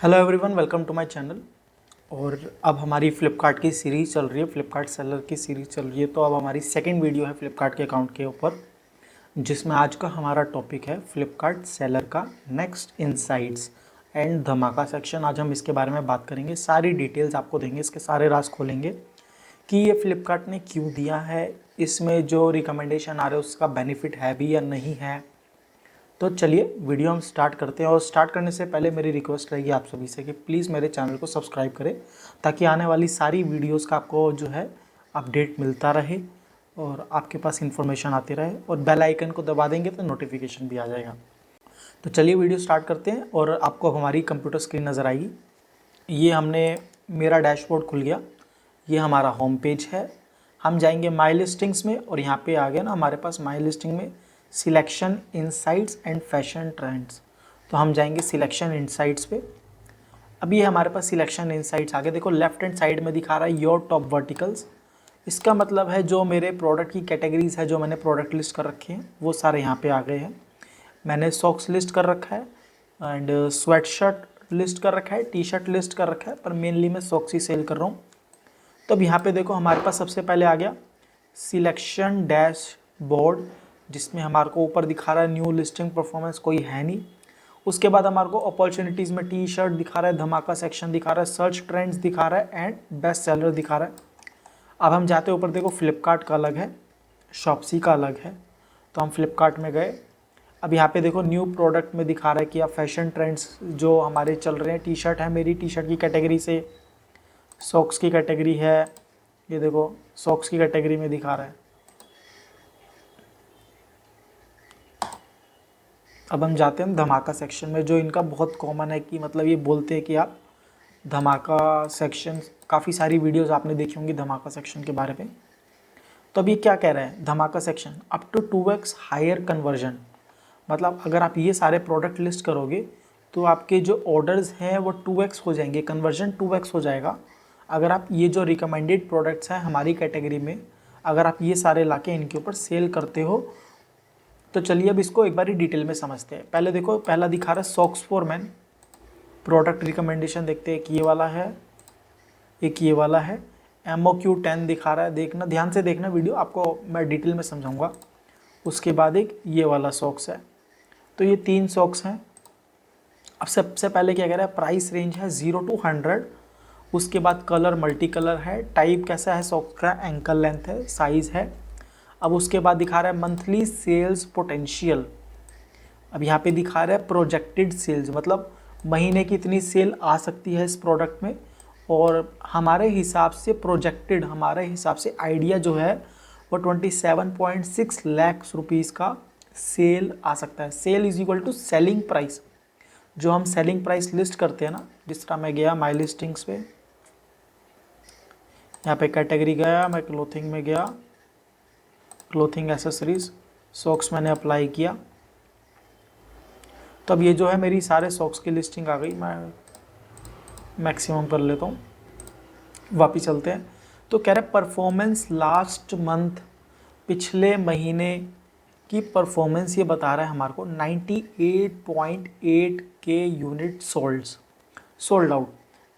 Hello everyone, welcome to my channel. और अब हमारी फ़्लिपकार्ट की सीरीज़ चल रही है, फ़्लिपकार्ट सेलर की सीरीज़ चल रही है। तो अब हमारी सेकंड वीडियो है फ़्लिपकार्ट के अकाउंट के ऊपर, जिसमें आज का हमारा टॉपिक है फ़्लिपकार्ट सेलर का नेक्स्ट इनसाइट्स एंड धमाका सेक्शन। आज हम इसके बारे में बात करेंगे, सारी डिटेल्स आपको देंगे, इसके सारे राज खोलेंगे कि ये फ़्लिपकार्ट ने क्यों दिया है, इसमें जो रिकमेंडेशन आ रहे हैं उसका बेनिफिट है भी या नहीं है। तो चलिए वीडियो हम स्टार्ट करते हैं। और स्टार्ट करने से पहले मेरी रिक्वेस्ट रहेगी आप सभी से कि प्लीज़ मेरे चैनल को सब्सक्राइब करें, ताकि आने वाली सारी वीडियोस का आपको जो है अपडेट मिलता रहे और आपके पास इन्फॉर्मेशन आती रहे। और बेल आइकन को दबा देंगे तो नोटिफिकेशन भी आ जाएगा। तो चलिए वीडियो स्टार्ट करते हैं। और आपको हमारी कंप्यूटर स्क्रीन नज़र आएगी। ये हमने मेरा डैशबोर्ड खुल गया, ये हमारा होम पेज है। हम जाएंगे माई लिस्टिंग्स में और यहाँ पे आ गया ना हमारे पास माई लिस्टिंग में selection insights and fashion trends. तो हम जाएंगे सिलेक्शन इनसाइट्स पे। अभी ये हमारे पास सिलेक्शन इनसाइट्स आ गए। देखो लेफ्ट हैंड साइड में दिखा रहा है योर टॉप वर्टिकल्स। इसका मतलब है जो मेरे प्रोडक्ट की कैटेगरीज है, जो मैंने प्रोडक्ट लिस्ट कर रखे हैं, वो सारे यहाँ पे आ गए हैं। मैंने सॉक्स लिस्ट कर रखा है एंड स्वेट शर्ट लिस्ट कर रखा है, टी शर्ट लिस्ट कर रखा है, पर मेनली मैं सॉक्स ही सेल कर रहा हूँ। तो अब यहाँ पे देखो हमारे पास सबसे पहले आ गया सिलेक्शन डैशबोर्ड, जिसमें हमारे को ऊपर दिखा रहा है न्यू लिस्टिंग परफॉर्मेंस कोई है नहीं। उसके बाद हमारे को अपॉर्चुनिटीज़ में टी शर्ट दिखा रहा है, धमाका सेक्शन दिखा रहा है, सर्च ट्रेंड्स दिखा रहा है एंड बेस्ट सेलर दिखा रहा है। अब हम जाते ऊपर, देखो फ्लिपकार्ट का अलग है, शॉप्सी का अलग है। तो हम फ्लिपकार्ट में गए। अब यहाँ पे देखो न्यू प्रोडक्ट में दिखा रहा है कि आप फैशन ट्रेंड्स जो हमारे चल रहे हैं, टी शर्ट है, मेरी टी शर्ट की कैटेगरी से सॉक्स की कैटेगरी है। ये देखो सॉक्स की कैटेगरी में दिखा रहा है। अब हम जाते हैं धमाका सेक्शन में, जो इनका बहुत कॉमन है कि मतलब ये बोलते हैं कि आप धमाका सेक्शन, काफ़ी सारी वीडियोस आपने देखी होंगी धमाका सेक्शन के बारे में। तो अब ये क्या कह रहा है, धमाका section up to 2x higher conversion. मतलब अगर आप ये सारे प्रोडक्ट लिस्ट करोगे तो आपके जो ऑर्डर्स हैं वो 2x हो जाएंगे, कन्वर्जन 2x हो जाएगा। अगर आप ये जो रिकमेंडेड प्रोडक्ट्स हैं हमारी कैटेगरी में, अगर आप ये सारे लाके इनके ऊपर सेल करते हो, तो चलिए अब इसको एक बार डिटेल में समझते हैं। पहले देखो, पहला दिखा रहा है socks for man, product recommendation देखते हैं। एक ये वाला है, एक ये वाला है। MOQ10 दिखा रहा है, देखना ध्यान से देखना वीडियो, आपको मैं डिटेल में समझाऊंगा। उसके बाद एक ये वाला सॉक्स है। तो ये 3 सॉक्स हैं। अब सबसे पहले क्या कह रहा है, प्राइस रेंज है 0 to 100। उसके बाद कलर मल्टी कलर है, टाइप कैसा है सॉक्स का, एंकल लेंथ है, साइज़ है। अब उसके बाद दिखा रहा है मंथली सेल्स पोटेंशियल। अब यहाँ पे दिखा रहा है प्रोजेक्टेड सेल्स, मतलब महीने की इतनी सेल आ सकती है इस प्रोडक्ट में। और हमारे हिसाब से प्रोजेक्टेड, हमारे हिसाब से आइडिया जो है वो 27.6 लाख रुपीज़ का सेल आ सकता है। Sale is equal to selling price, जो हम सेलिंग प्राइस लिस्ट करते हैं ना। जिस तरह मैं गया माई लिस्टिंग्स पे, यहाँ पे कैटेगरी गया, मैं क्लोथिंग में गया, क्लोथिंग एसेसरीज, सॉक्स मैंने अप्लाई किया। तो अब ये जो है मेरी सारे सॉक्स की लिस्टिंग आ गई। मैं मैक्सिमम कर लेता हूँ, वापिस चलते हैं। तो कह रहे परफॉर्मेंस लास्ट मंथ, पिछले महीने की परफॉर्मेंस ये बता रहा है हमारे को 98.8 के यूनिट सोल्ड आउट,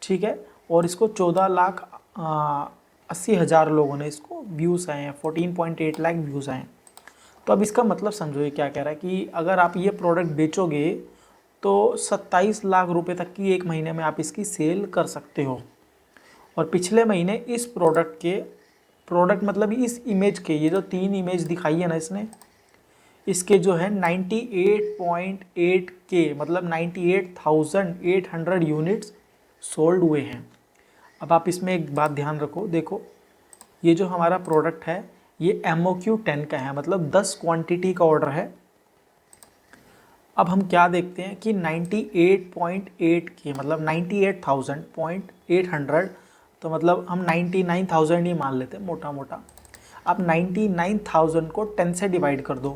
ठीक है। और इसको 14,80,000 लोगों ने इसको व्यूज़ आए हैं, 14.8 लाख व्यूज़ आए हैं। तो अब इसका मतलब समझो ये क्या कह रहा है कि अगर आप ये प्रोडक्ट बेचोगे तो 27 लाख रुपए तक की एक महीने में आप इसकी सेल कर सकते हो। और पिछले महीने इस प्रोडक्ट मतलब इस इमेज के, ये जो 3 इमेज दिखाई है ना इसने, इसके जो है 98.8 के, मतलब 98,800 यूनिट्स सोल्ड हुए हैं। अब आप इसमें एक बात ध्यान रखो, देखो ये जो हमारा प्रोडक्ट है ये MOQ10 का है, मतलब 10 क्वांटिटी का ऑर्डर है। अब हम क्या देखते हैं कि 98.8 के मतलब 98,800, तो मतलब हम 99,000 ही मान लेते हैं मोटा मोटा। अब 99,000 को 10 से डिवाइड कर दो,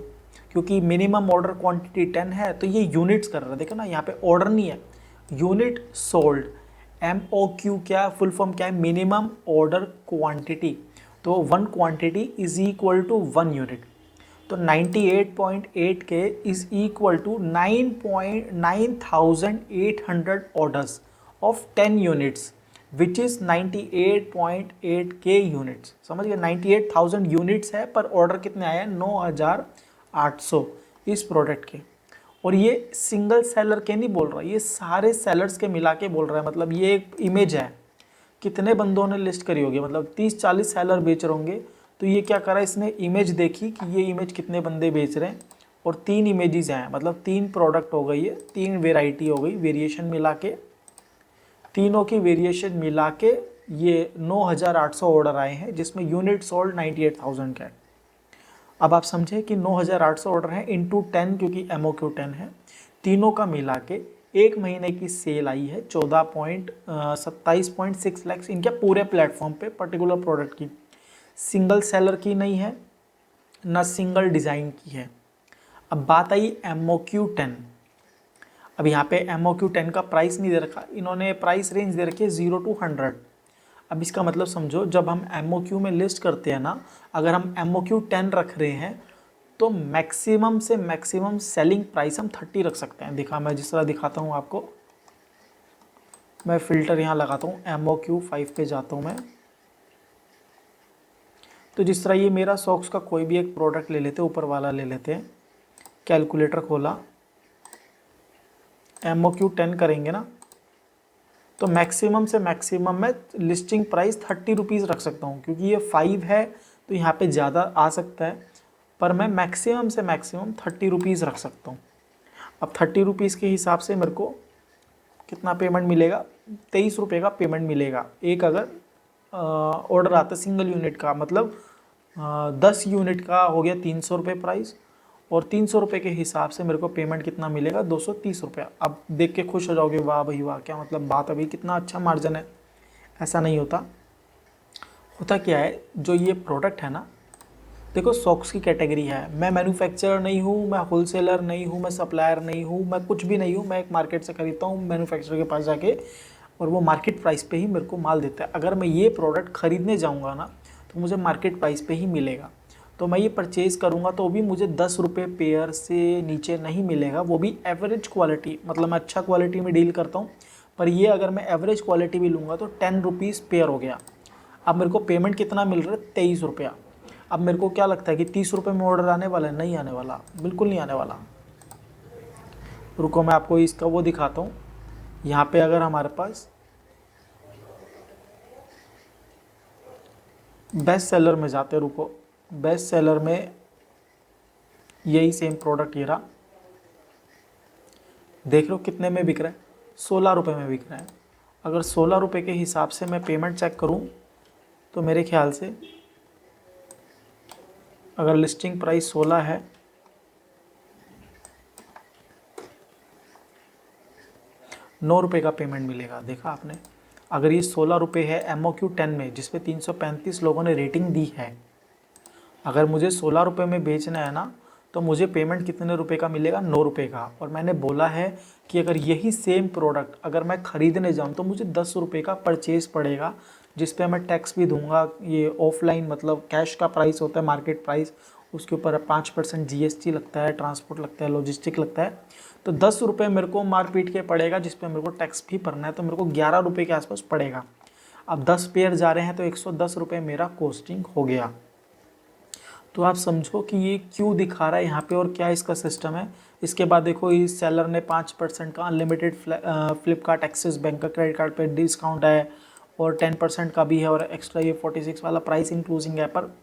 क्योंकि मिनिमम ऑर्डर क्वांटिटी 10 है, तो ये यूनिट्स कर रहा है। देखो ना यहाँ पे ऑर्डर नहीं है, यूनिट सोल्ड। MOQ क्या फुल फॉर्म क्या है, मिनिमम ऑर्डर क्वांटिटी। तो 1 quantity is equal to 1 unit. तो 98.8 K is equal to 9,800 orders. Of 10 units which is 98.8 K units. समझ गए, 98,000 यूनिट्स है, पर ऑर्डर कितने आए हैं 9,800 इस प्रोडक्ट के। और ये सिंगल सेलर के नहीं बोल रहा, ये सारे सेलर्स के मिला के बोल रहा है। मतलब ये एक इमेज है, कितने बंदों ने लिस्ट करी होगी, मतलब 30-40 सेलर बेच रहे होंगे। तो ये क्या करा, इसने इमेज देखी कि ये इमेज कितने बंदे बेच रहे हैं, और 3 इमेजेस हैं, मतलब 3 प्रोडक्ट हो गई है, 3 वेराइटी हो गई, वेरिएशन मिला के, तीनों की वेरिएशन मिला के ये 9,800 ऑर्डर आए हैं, जिसमें यूनिट सोल्ड 98,000 का है। अब आप समझे कि 9,800 ऑर्डर हैं इंटू 10, क्योंकि MOQ 10 है, तीनों का मिला के एक महीने की सेल आई है 27.6 लाख इनके पूरे प्लेटफॉर्म पे पर्टिकुलर प्रोडक्ट की। सिंगल सेलर की नहीं है ना सिंगल डिज़ाइन की है। अब बात आई MOQ 10। अब यहाँ पे MOQ 10 का प्राइस नहीं दे रखा, इन्होंने प्राइस रेंज दे रखी है 0 to 100। अब इसका मतलब समझो, जब हम MOQ में लिस्ट करते हैं ना, अगर हम MOQ 10 रख रहे हैं तो मैक्सिमम से मैक्सिमम सेलिंग प्राइस हम 30 रख सकते हैं। मैं जिस तरह दिखाता हूँ आपको, मैं फ़िल्टर यहाँ लगाता हूँ, MOQ 5 पे जाता हूँ मैं। तो जिस तरह ये मेरा सॉक्स का कोई भी एक प्रोडक्ट ले लेते हैं, ऊपर वाला ले लेते हैं, कैलकुलेटर खोला, MOQ 10 करेंगे ना, तो मैक्सिमम से मैक्सिमम मैं लिस्टिंग प्राइस 30 रुपीज़ रख सकता हूँ, क्योंकि ये 5 है तो यहाँ पे ज़्यादा आ सकता है, पर मैं मैक्सिमम से मैक्सिमम 30 रुपीज़ रख सकता हूँ। अब 30 रुपीज़ के हिसाब से मेरे को कितना पेमेंट मिलेगा, 23 रुपये का पेमेंट मिलेगा। एक अगर ऑर्डर आता है सिंगल यूनिट का, मतलब 10 यूनिट का हो गया 300 रुपये प्राइस, और 300 रुपये के हिसाब से मेरे को पेमेंट कितना मिलेगा 230 रुपया। अब देख के खुश हो जाओगे, वाह भाई वाह, क्या मतलब बात, अभी कितना अच्छा मार्जिन है। ऐसा नहीं होता। होता क्या है, जो ये प्रोडक्ट है ना, देखो सॉक्स की कैटेगरी है, मैं मैन्युफैक्चरर नहीं हूँ, मैं होलसेलर नहीं हूँ, मैं सप्लायर नहीं हूँ, मैं कुछ भी नहीं हूँ, मैं एक मार्केट से खरीदता हूँ मैन्युफैक्चरर के पास जाके, और वो मार्केट प्राइस पे ही मेरे को माल देता है। अगर मैं ये प्रोडक्ट ख़रीदने जाऊँगा ना, तो मुझे मार्केट प्राइस पे ही मिलेगा। तो मैं ये परचेज़ करूँगा तो भी मुझे 10 रुपये पेयर से नीचे नहीं मिलेगा, वो भी एवरेज क्वालिटी, मतलब मैं अच्छा क्वालिटी में डील करता हूँ। पर ये अगर मैं एवरेज क्वालिटी भी लूँगा तो 10 रुपीज़ पेयर हो गया। अब मेरे को पेमेंट कितना मिल रहा है, 23 रुपया। अब मेरे को क्या लगता है कि 30 रुपये में ऑर्डर आने वाला है, नहीं आने वाला, बिल्कुल नहीं आने वाला। रुको मैं आपको इसका वो दिखाता हूँ। यहाँ पे अगर हमारे पास बेस्ट सेलर में जाते, रुको बेस्ट सेलर में यही सेम प्रोडक्ट ये रहा, देख लो कितने में बिक रहा है, 16 रुपये में बिक रहा है। अगर 16 रुपये के हिसाब से मैं पेमेंट चेक करूं तो मेरे ख्याल से अगर लिस्टिंग प्राइस 16 है, ₹9 का पेमेंट मिलेगा। देखा आपने, अगर ये 16 रुपये है MOQ 10 में, जिसपे 335 लोगों ने रेटिंग दी है, अगर मुझे 16 रुपये में बेचना है ना, तो मुझे पेमेंट कितने रुपए का मिलेगा, 9 रुपये का। और मैंने बोला है कि अगर यही सेम प्रोडक्ट अगर मैं ख़रीदने जाऊँ तो मुझे 10 रुपये का परचेज़ पड़ेगा, जिस पे मैं टैक्स भी दूंगा। ये ऑफलाइन मतलब कैश का प्राइस होता है, मार्केट प्राइस, उसके ऊपर 5% GST लगता है, ट्रांसपोर्ट लगता है, लॉजिस्टिक लगता है। तो 10 रुपये मेरे को मार पीट के पड़ेगा, जिस पे मेरे को टैक्स भी भरना है, तो मेरे को 11 रुपये के आसपास पड़ेगा। अब 10 पेयर जा रहे हैं तो 110 रुपये मेरा कॉस्टिंग हो गया। तो आप समझो कि ये क्यों दिखा रहा है यहाँ पे और क्या इसका सिस्टम है। इसके बाद देखो, इस सेलर ने 5% का अनलिमिटेड फ्लिपकार्ट एक्सिस बैंक का क्रेडिट कार्ड पे डिस्काउंट है, और 10% का भी है, और एक्स्ट्रा ये 46 वाला प्राइस इंक्लूजिंग है। पर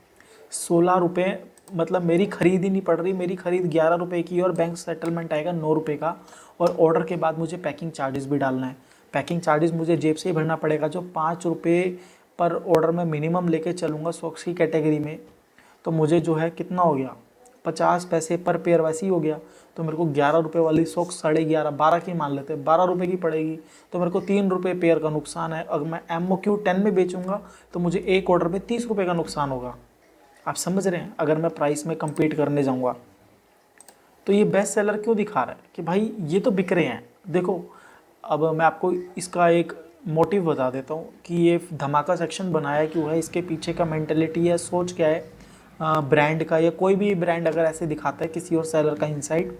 16 रुपये मतलब मेरी खरीद ही नहीं पड़ रही, मेरी खरीद 11 रुपये की, और बैंक सेटलमेंट आएगा 9 रुपये का, और ऑर्डर के बाद मुझे पैकिंग चार्जेस भी डालना है। पैकिंग चार्जेस मुझे जेब से ही भरना पड़ेगा, जो 5 रुपये पर ऑर्डर में मिनिमम लेके चलूँगा सॉक्स की कैटेगरी में। तो मुझे जो है कितना हो गया, 50 पैसे पर पेयर वैसे ही हो गया। तो मेरे को 11 रुपये वाली सॉक्स 11.5 12 की मान लेते हैं, 12 रुपये की पड़ेगी, तो मेरे को 3 रुपये पेयर का नुकसान है। अगर मैं MOQ 10 में बेचूंगा तो मुझे एक ऑर्डर पे 30 रुपये का नुकसान होगा। आप समझ रहे हैं, अगर मैं प्राइस में कम्पीट करने जाऊँगा। तो ये बेस्ट सेलर क्यों दिखा रहा है कि भाई ये तो बिक रहे हैं। देखो, अब मैं आपको इसका एक मोटिव बता देता हूँ कि ये धमाका सेक्शन बनाया क्यों है, इसके पीछे का मेंटलिटी है, सोच क्या है ब्रांड का, या कोई भी ब्रांड अगर ऐसे दिखाता है किसी और सेलर का इनसाइड।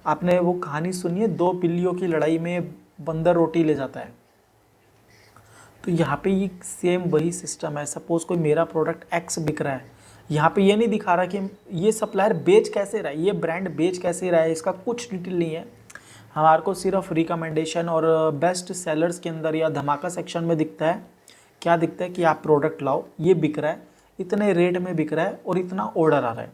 आपने वो कहानी सुनी है, 2 बिल्लियों की लड़ाई में बंदर रोटी ले जाता है। तो यहाँ पे ये सेम वही सिस्टम है। सपोज़ कोई मेरा प्रोडक्ट एक्स बिक रहा है, यहाँ पे ये नहीं दिखा रहा कि ये सप्लायर बेच कैसे रहा है, ये ब्रांड बेच कैसे रहा है, इसका कुछ डिटेल नहीं है। हमारे को सिर्फ रिकमेंडेशन और बेस्ट सेलर्स के अंदर या धमाका सेक्शन में दिखता है, क्या दिखता है कि आप प्रोडक्ट लाओ, ये बिक रहा है, इतने रेट में बिक रहा है और इतना ऑर्डर आ रहा है।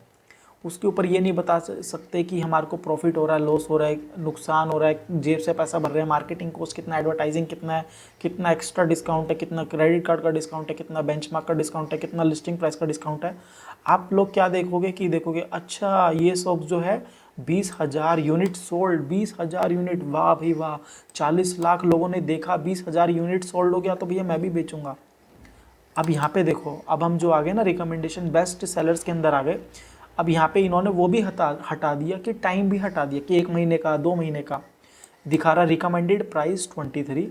उसके ऊपर ये नहीं बता सकते कि हमारे को प्रॉफिट हो रहा है, लॉस हो रहा है, नुकसान हो रहा है, जेब से पैसा भर रहे हैं, मार्केटिंग कॉस्ट कितना, एडवर्टाइजिंग कितना है, कितना एक्स्ट्रा डिस्काउंट है, कितना क्रेडिट कार्ड का डिस्काउंट है, कितना बेंचमार्क का डिस्काउंट है, कितना लिस्टिंग प्राइस का डिस्काउंट है। आप लोग क्या देखोगे कि देखोगे अच्छा ये सॉक्स जो है 20,000 यूनिट सोल्ड, 20,000 यूनिट, वाह भाई वाह, 40 लाख लोगों ने देखा, 20,000 यूनिट सोल्ड हो गया तो भैया मैं भी बेचूंगा। अब यहाँ पे देखो, अब हम जो आ गए ना रिकमेंडेशन बेस्ट सेलर्स के अंदर आ गए। अब यहाँ पे इन्होंने वो भी हटा दिया कि टाइम भी हटा दिया कि 1 महीने का, 2 महीने का दिखा रहा। Recommended price 23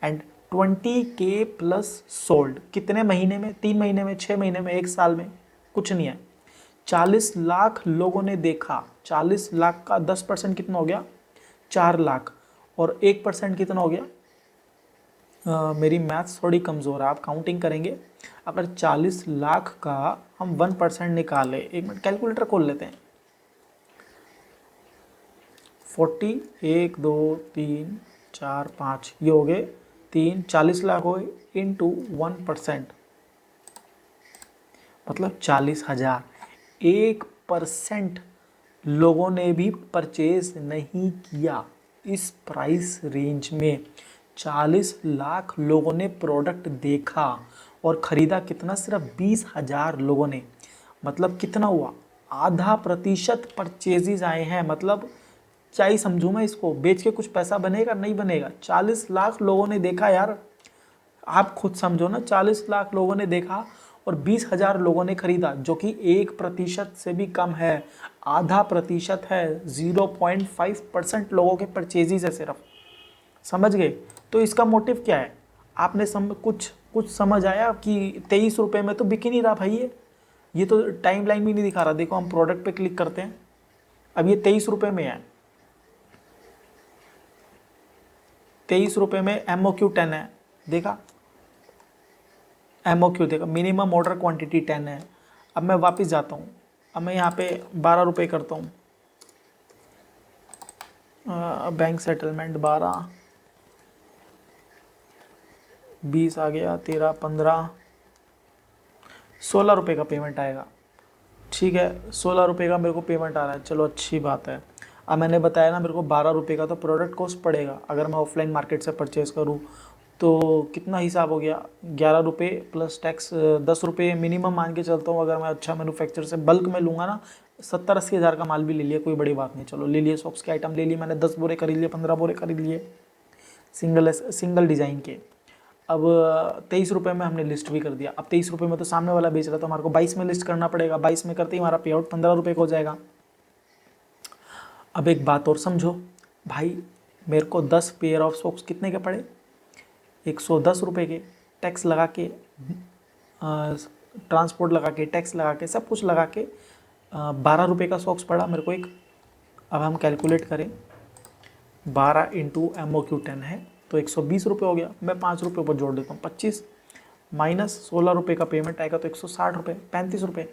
and 20K plus sold, कितने महीने में, 3 महीने में, 6 महीने में, 1 साल में, कुछ नहीं है। 40 लाख लोगों ने देखा, 40 लाख का 10% कितना हो गया, 4 लाख, और 1% कितना हो गया, मेरी मैथ्स थोड़ी कमज़ोर है, आप काउंटिंग करेंगे। अगर 40 लाख का हम 1% निकालें, 1 मिनट कैलकुलेटर खोल लेते हैं, 40, 1 2 3 4 5, ये हो गए 3, 40 लाख हो गए इंटू 1%, मतलब 40,000। 1% लोगों ने भी परचेज नहीं किया इस प्राइस रेंज में। 40 लाख लोगों ने प्रोडक्ट देखा और ख़रीदा कितना, सिर्फ 20,000 लोगों ने। मतलब कितना हुआ, आधा प्रतिशत परचेजेज आए हैं। मतलब क्या ही समझूँ मैं इसको, बेच के कुछ पैसा बनेगा, नहीं बनेगा। 40 लाख लोगों ने देखा यार, आप खुद समझो ना, 40 लाख लोगों ने देखा और 20,000 लोगों ने खरीदा, जो कि 1% से भी कम है, आधा प्रतिशत है, 0.5% लोगों के परचेजेज है सिर्फ। समझ गए? तो इसका मोटिव क्या है, आपने कुछ समझ आया कि 23 रुपये में तो बिक ही नहीं रहा भाई। ये तो टाइम लाइन भी नहीं दिखा रहा। देखो हम प्रोडक्ट पे क्लिक करते हैं, अब ये 23 रुपये में है, 23 रुपये में MOQ 10 है, देखा MOQ देखा, मिनिमम ऑर्डर क्वांटिटी 10 है। अब मैं वापस जाता हूँ, अब मैं यहाँ पे 12 रुपये करता हूँ, बैंक सेटलमेंट 12, 20 आ गया, 13, 15, 16 रुपये का पेमेंट आएगा। ठीक है, 16 रुपये का मेरे को पेमेंट आ रहा है, चलो अच्छी बात है। अब मैंने बताया ना मेरे को 12 रुपये का तो प्रोडक्ट कॉस्ट पड़ेगा। अगर मैं ऑफलाइन मार्केट से परचेज़ करूँ तो कितना हिसाब हो गया, 11 रुपये प्लस टैक्स, 10 रुपये मिनिमम मान के चलता हूँ। अगर मैं अच्छा मैन्युफैक्चर से बल्क में लूँगा ना, 70-80 हज़ार का माल भी ले लिया, कोई बड़ी बात नहीं, चलो ले लिए, सॉक्स के आइटम ले लिए मैंने, 10 बोरे खरीद लिए, 15 बोरे खरीद लिए सिंगल डिज़ाइन के। अब 23 रुपये में हमने लिस्ट भी कर दिया। अब 23 रुपये में तो सामने वाला बेच रहा था, हमारे को 22 में लिस्ट करना पड़ेगा। 22 में करते ही हमारा पे आउट 15 रुपये का हो जाएगा। अब एक बात और समझो भाई, मेरे को 10 पेयर ऑफ सॉक्स कितने के पड़े, 110 रुपये के, टैक्स लगा के, ट्रांसपोर्ट लगा के, टैक्स लगा के, सब कुछ लगा के 12 रुपये का सॉक्स पड़ा मेरे को एक। अब हम कैलकुलेट करें, 12 इंटू MOQ 10 है तो 120 रुपये हो गया। मैं 5 रुपये ऊपर जोड़ देता हूँ, 25 माइनस 16 रुपये का पेमेंट आएगा तो 160 रुपये, 35 रुपये।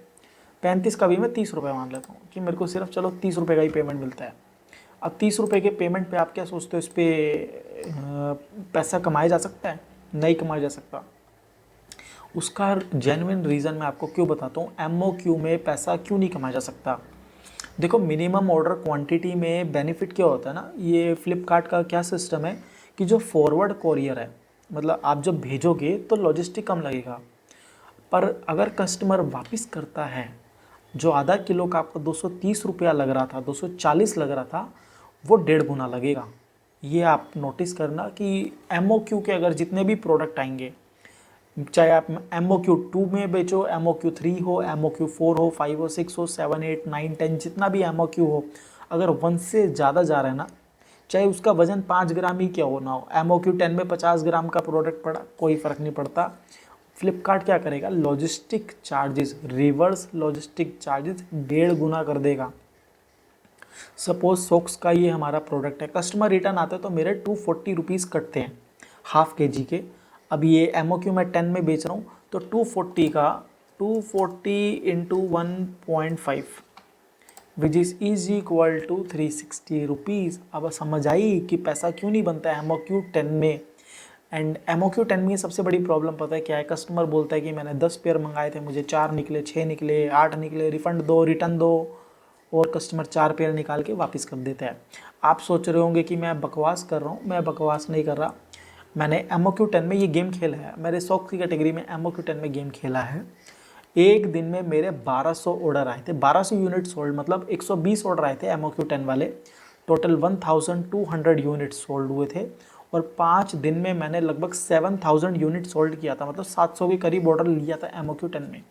35 का भी मैं 30 रुपये मान लेता हूँ कि मेरे को सिर्फ चलो 30 रुपये का ही पेमेंट मिलता है। अब 30 रुपये के पेमेंट पे आप क्या सोचते हो, इस पर पैसा कमाया जा सकता है? नहीं कमाया जा सकता। उसका जेन्युइन रीज़न मैं आपको क्यों बताता हूँ, MOQ में पैसा क्यों नहीं कमाया जा सकता। देखो मिनिमम ऑर्डर क्वांटिटी में बेनिफिट क्या होता है ना, ये फ्लिपकार्ट का क्या सिस्टम है कि जो फॉरवर्ड कोरियर है, मतलब आप जब भेजोगे तो लॉजिस्टिक कम लगेगा, पर अगर कस्टमर वापस करता है, जो आधा किलो का आपको 230 रुपया लग रहा था, 240 लग रहा था, वो 1.5 गुना लगेगा। ये आप नोटिस करना कि MOQ के अगर जितने भी प्रोडक्ट आएंगे, चाहे आप MOQ 2 में बेचो, MOQ 3 हो, MOQ 4 हो, 5 हो, 6 हो, 7, 8, 9, 10, जितना भी MOQ हो, अगर 1 से ज़्यादा जा रहा है ना, चाहे उसका वजन 5 ग्राम ही क्या हो ना हो, MOQ 10 में 50 ग्राम का प्रोडक्ट पड़ा, कोई फ़र्क नहीं पड़ता। फ्लिपकार्ट क्या करेगा, logistic charges, reverse logistic charges 1.5 गुना कर देगा। सपोज सॉक्स का ये हमारा प्रोडक्ट है, कस्टमर रिटर्न आता है तो मेरे 240 रुपीज़ कटते हैं हाफ KG के। अब ये एम मैं 10 में बेच रहा हूँ तो 240 का 240 into 1.5 which is equal to 360 rupees. अब समझ आई कि पैसा क्यों नहीं बनता है एमओक्यू 10 में। एंड एमओक्यू 10 में सबसे बड़ी प्रॉब्लम पता है क्या है, कस्टमर बोलता है कि मैंने 10 पेयर मंगाए थे, मुझे 4 निकले, 6 निकले, 8 निकले, रिफंड दो, रिटर्न दो, और कस्टमर 4 पेयर निकाल के वापस कर देता है। आप सोच रहे होंगे कि मैं बकवास कर रहा हूँ, मैं बकवास नहीं कर रहा। मैंने एमओक्यू 10 में ये गेम खेला है, मेरे शौक की कैटेगरी में एमओक्यू 10 में गेम खेला है। एक दिन में मेरे 1200 ऑर्डर आए थे, 1200 यूनिट सोल्ड, मतलब 120 ऑर्डर आए थे एमओक्यू 10 वाले। टोटल 1200 यूनिट सोल्ड हुए थे, और 5 दिन में मैंने लगभग 7000 यूनिट सोल्ड किया था, मतलब 700 के करीब ऑर्डर लिया था एमओक्यू 10 में।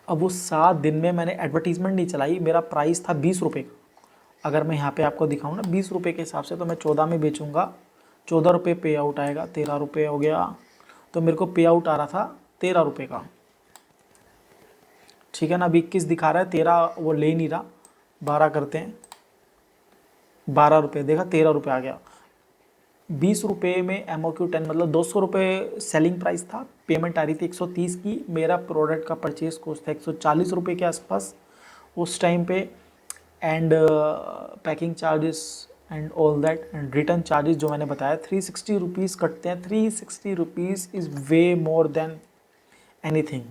अब वो 7 दिन में मैंने एडवर्टीजमेंट नहीं चलाई, मेरा प्राइस था 20 रुपये का। अगर मैं यहाँ पे आपको दिखाऊँ ना 20 रुपये के हिसाब से, तो मैं 14 में बेचूंगा, 14 रुपये पे आउट आएगा, 13 रुपये हो गया, तो मेरे को पे आउट आ रहा था 13 रुपये का। ठीक है ना, अभी 21 दिखा रहा है, 13 वो ले नहीं रहा, 12 करते हैं, 12 रुपये, देखा 13 रुपये आ गया। 20 रुपये में एमओक्यू 10 मतलब 200 रुपये सेलिंग प्राइस था, पेमेंट आ रही थी 130 की, मेरा प्रोडक्ट का परचेज कॉस्ट था 140 रुपये के आसपास उस टाइम पे। And packing charges and all that and return charges जो मैंने बताया 360 रुपीज़ कटते हैं। 360 rupees is way more than anything.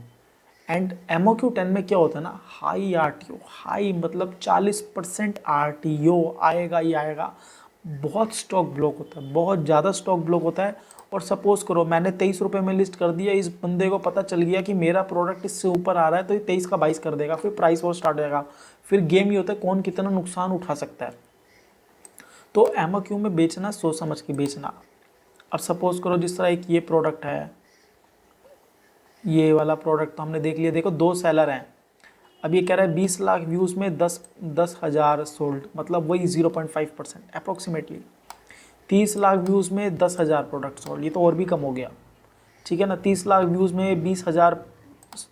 And MOQ 10 में क्या होता है ना, हाई आरटीओ, हाई मतलब 40% आरटीओ आएगा ही आएगा। बहुत स्टॉक ब्लॉक होता है, बहुत ज़्यादा स्टॉक ब्लॉक होता है। और सपोज करो मैंने 23 रुपये में लिस्ट कर दिया, इस बंदे को पता चल गया कि मेरा प्रोडक्ट इससे ऊपर आ रहा है, तो ये 23 का 22 कर देगा, फिर प्राइस वॉर स्टार्ट हो जाएगा। फिर गेम ये होता है कौन कितना नुकसान उठा सकता है। तो एमओक्यू में बेचना सोच समझ के बेचना। अब सपोज करो जिस तरह एक ये प्रोडक्ट है, ये वाला प्रोडक्ट तो हमने देख लिया, देखो 2 सेलर हैं। अब ये कह रहा है 20 लाख व्यूज़ में 10 हज़ार सोल्ड, मतलब वही 0.5% अप्रोक्सीमेटली। 30 लाख व्यूज़ में 10,000 प्रोडक्ट सोल्ड, ये तो और भी कम हो गया। ठीक है ना, 30 लाख व्यूज़ में 20,000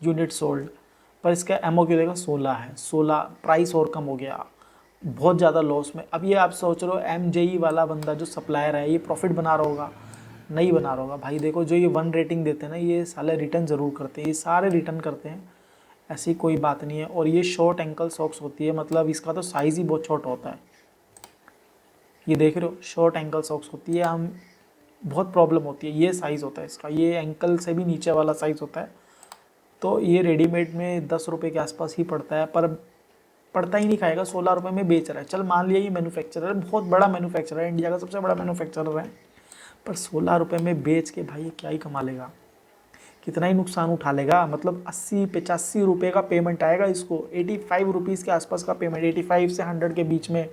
यूनिट सोल्ड, पर इसका एमओक्यू देखा 16 है, 16, प्राइस और कम हो गया, बहुत ज़्यादा लॉस में। अब ये आप सोच रहे हो एमजेई वाला बंदा जो सप्लायर है ये प्रॉफिट बना रहा होगा, नहीं बना रहा होगा भाई। देखो जो ये 1 रेटिंग देते हैं ना, ये साले रिटर्न ज़रूर करते हैं, ये सारे रिटर्न करते हैं, ऐसी कोई बात नहीं है। और ये शॉर्ट एंकल सॉक्स होती है, मतलब इसका तो साइज़ ही बहुत छोटा होता है। ये देख रहे हो शॉर्ट एंकल सॉक्स होती है, हम बहुत प्रॉब्लम होती है, ये साइज़ होता है इसका, ये एंकल से भी नीचे वाला साइज़ होता है। तो ये रेडीमेड में 10 रुपये के आसपास ही पड़ता है, पर पड़ता ही नहीं खाएगा, 16 रुपये में बेच रहा है। चल मान लिया ये मैन्युफैक्चरर है, बहुत बड़ा मैन्युफैक्चरर है, इंडिया का सबसे बड़ा मैन्युफैक्चरर है, पर 16 रुपये में बेच के भाई ये क्या ही कमा लेगा, कितना ही नुकसान उठा लेगा। मतलब 80-85 रुपये का पेमेंट आएगा इसको, 85 रुपीज़ के आसपास का पेमेंट, 85 से 100 के बीच में।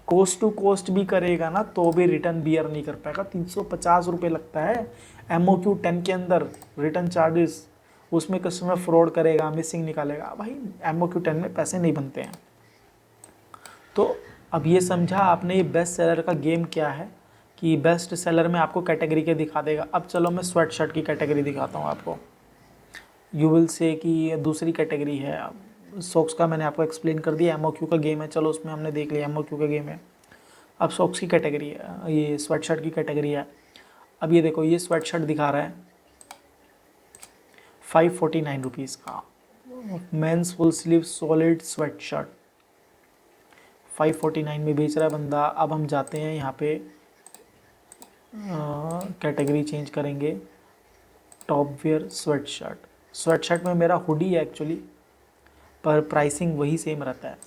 कोस्ट टू कोस्ट भी करेगा ना तो भी रिटर्न बियर नहीं कर पाएगा, 350 रुपये लगता है एमओक्यू 10 के अंदर रिटर्न चार्जेस। उसमें कस्टमर फ्रॉड करेगा, मिसिंग निकालेगा, भाई एमओक्यू 10 में पैसे नहीं बनते हैं। तो अब ये समझा आपने ये बेस्ट सेलर का गेम क्या है, कि बेस्ट सेलर में आपको कैटेगरी के दिखा देगा। अब चलो मैं स्वेट शर्ट की कैटेगरी दिखाता हूँ आपको। यू विल से कि ये दूसरी कैटेगरी है। सॉक्स का मैंने आपको एक्सप्लेन कर दिया, एमओक्यू का गेम है, चलो उसमें हमने देख लिया एमओक्यू का गेम है। अब सॉक्स की कैटेगरी है, ये स्वेट शर्ट की कैटेगरी है। अब ये देखो ये स्वेट शर्ट दिखा रहा है 549 रुपीज़ का, men's full sleeve solid sweatshirt 549 में बेच रहा है बंदा। अब हम जाते हैं यहाँ पे, कैटेगरी चेंज करेंगे, top wear sweatshirt. Sweatshirt में मेरा हुडी है एक्चुअली, पर प्राइसिंग वही सेम रहता है।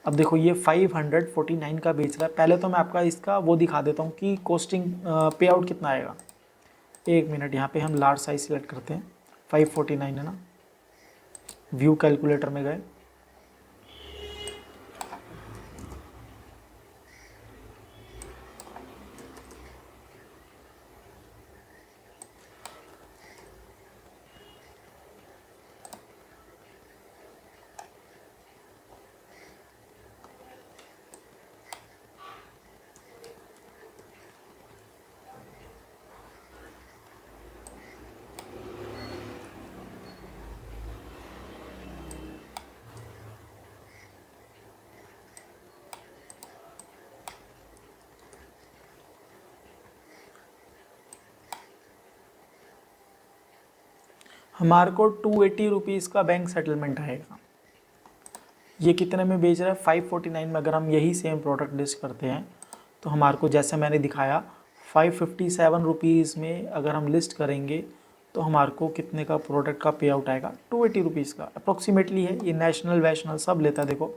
अब देखो ये 549 का बेच रहा है। पहले तो मैं आपका इसका वो दिखा देता हूँ कि कॉस्टिंग पे आउट कितना आएगा। एक मिनट, यहाँ पे हम लार्ज साइज सिलेक्ट करते हैं, 549 है ना, व्यू कैलकुलेटर में गए, हमारे को 280 रुपीज़ का बैंक सेटलमेंट आएगा। ये कितने में बेच रहा है? 549 में। अगर हम यही सेम प्रोडक्ट लिस्ट करते हैं तो हमारे को जैसे मैंने दिखाया 557 रुपीज़ में अगर हम लिस्ट करेंगे तो हमारे को कितने का प्रोडक्ट का पे आउट आएगा? 280 रुपीज़ का अप्रोक्सीमेटली है। ये नेशनल वैशनल सब लेता है, देखो